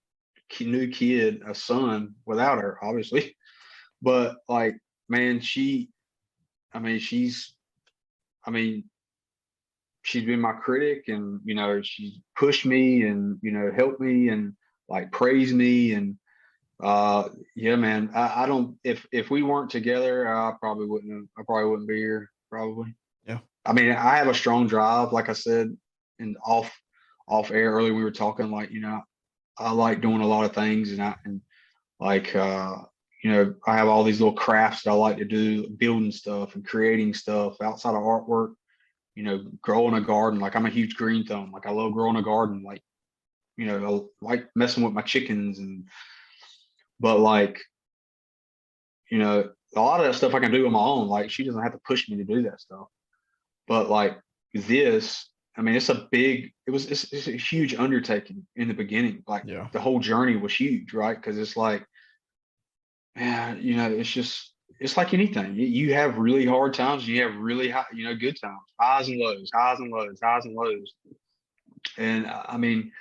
new kid, a son, without her, obviously. But like, man, I mean, she's been my critic, and she's pushed me and helped me and like praised me. And yeah, man, I don't, if we weren't together, I probably wouldn't be here, probably. Yeah. I mean, I have a strong drive, like I said, and off air earlier we were talking, like, I like doing a lot of things, and like I have all these little crafts that I like to do, building stuff and creating stuff outside of artwork, growing a garden. Like, I'm a huge green thumb. Like, I love growing a garden, like, I like messing with my chickens. But like, a lot of that stuff I can do on my own. Like, she doesn't have to push me to do that stuff. But like this, I mean, it's a huge undertaking in the beginning. Like, Yeah. the whole journey was huge, right? Because it's like, man, it's like anything. You have really hard times, you have really high, good times, highs and lows, highs and lows, highs and lows. And I mean,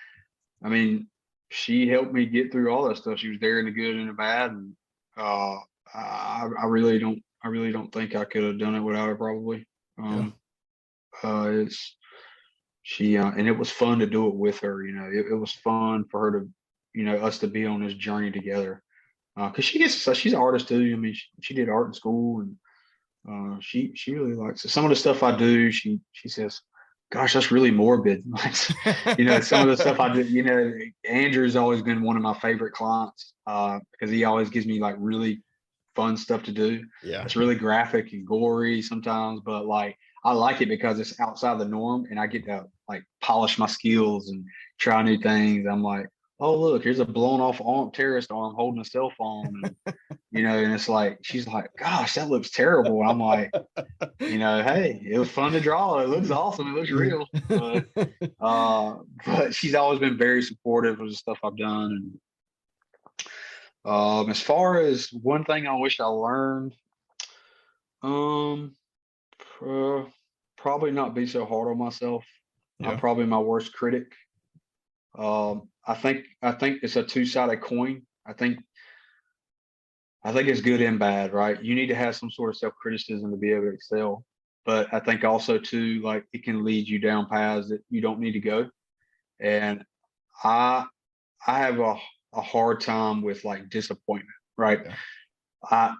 she helped me get through all that stuff. She was there in the good and the bad. And I really don't think I could have done it without her, probably. It's she and it was fun to do it with her. It was fun for her to, us to be on this journey together. Because she's an artist too. I mean, she did art in school, and she really likes it. Some of the stuff I do, she says, "Gosh, that's really morbid." Some of the stuff I do. Andrew's always been one of my favorite clients because he always gives me like really fun stuff to do. Yeah, it's really graphic and gory sometimes, but like, I like it because it's outside the norm, and I get to like polish my skills and try new things. I'm like, oh, look, here's a blown off terrorist arm holding a cell phone. And, and it's like, she's like, gosh, that looks terrible. And I'm like, hey, it was fun to draw. It looks awesome. It looks real. But she's always been very supportive of the stuff I've done. And as far as one thing I wish I learned, probably not be so hard on myself. Yeah. I'm probably my worst critic. I think it's a two-sided coin. I think it's good and bad, right? You need to have some sort of self-criticism to be able to excel. But I think also too, like, it can lead you down paths that you don't need to go. And I have a hard time with like disappointment, right? Yeah.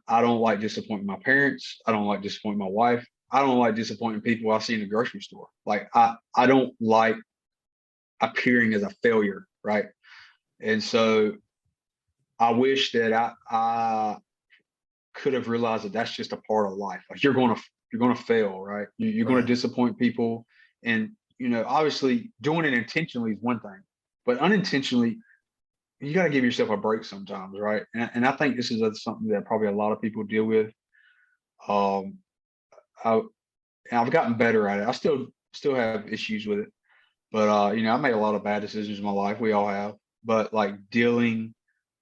I don't like disappointing my parents. I don't like disappointing my wife. I don't like disappointing people I see in the grocery store. Like, I don't like appearing as a failure, right? And so I wish that I could have realized that that's just a part of life. Like, you're going to fail, right? You're going to disappoint people, and obviously doing it intentionally is one thing, but unintentionally, you got to give yourself a break sometimes, right? And I think this is something that probably a lot of people deal with. I've gotten better at it. I still have issues with it, but I made a lot of bad decisions in my life. We all have, but like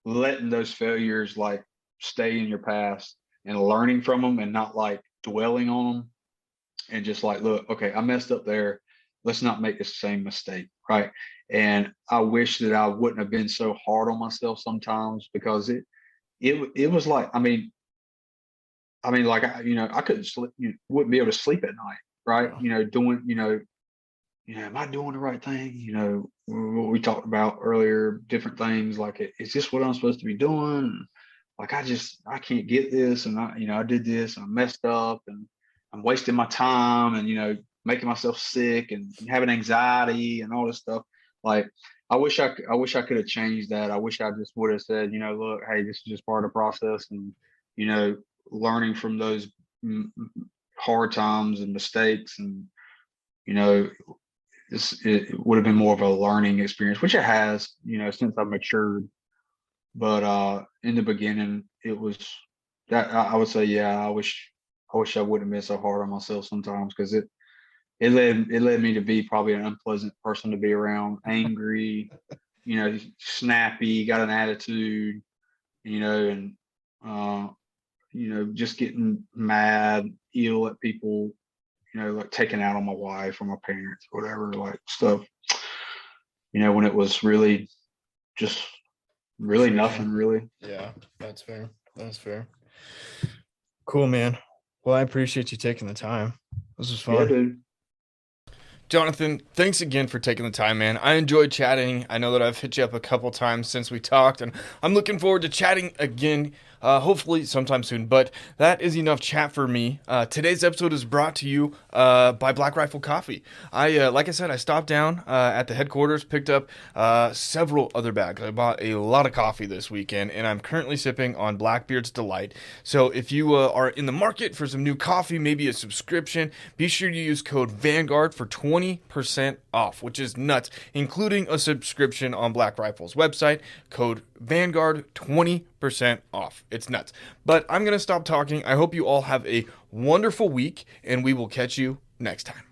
letting those failures like stay in your past and learning from them, and not like dwelling on them, and just like, look, okay, I messed up there. Let's not make the same mistake, right? And I wish that I wouldn't have been so hard on myself sometimes, because it was like, I mean, like, I couldn't sleep, wouldn't be able to sleep at night, right? Doing, am I doing the right thing? What we talked about earlier, different things, like, is this what I'm supposed to be doing? Like, I can't get this. And I did this, and I messed up, and I'm wasting my time, and, making myself sick and having anxiety and all this stuff. Like, I wish I could have changed that. I wish I just would have said, look, hey, this is just part of the process, and you know, learning from those hard times and mistakes, and you know, it would have been more of a learning experience, which it has, since I've matured. But in the beginning, it was that I would say, yeah, I wish I wouldn't have been so hard on myself sometimes, because it led me to be probably an unpleasant person to be around, angry, snappy, got an attitude, and just getting mad, ill at people, like taking out on my wife or my parents, or whatever, like stuff, when it was really just really Sure, nothing, really. Yeah, that's fair. That's fair. Cool, man. Well, I appreciate you taking the time. This was Yeah, fun. dude. Jonathan, thanks again for taking the time, man. I enjoyed chatting. I know that I've hit you up a couple times since we talked, and I'm looking forward to chatting again, hopefully sometime soon. But that is enough chat for me. Today's episode is brought to you by Black Rifle Coffee. Like I said, I stopped down at the headquarters, picked up several other bags. I bought a lot of coffee this weekend, and I'm currently sipping on Blackbeard's Delight. So if you are in the market for some new coffee, maybe a subscription, be sure to use code Vanguard for 20% off, which is nuts, including a subscription on Black Rifle's website. Code Vanguard, 20% off. It's nuts. But I'm going to stop talking. I hope you all have a wonderful week, and we will catch you next time.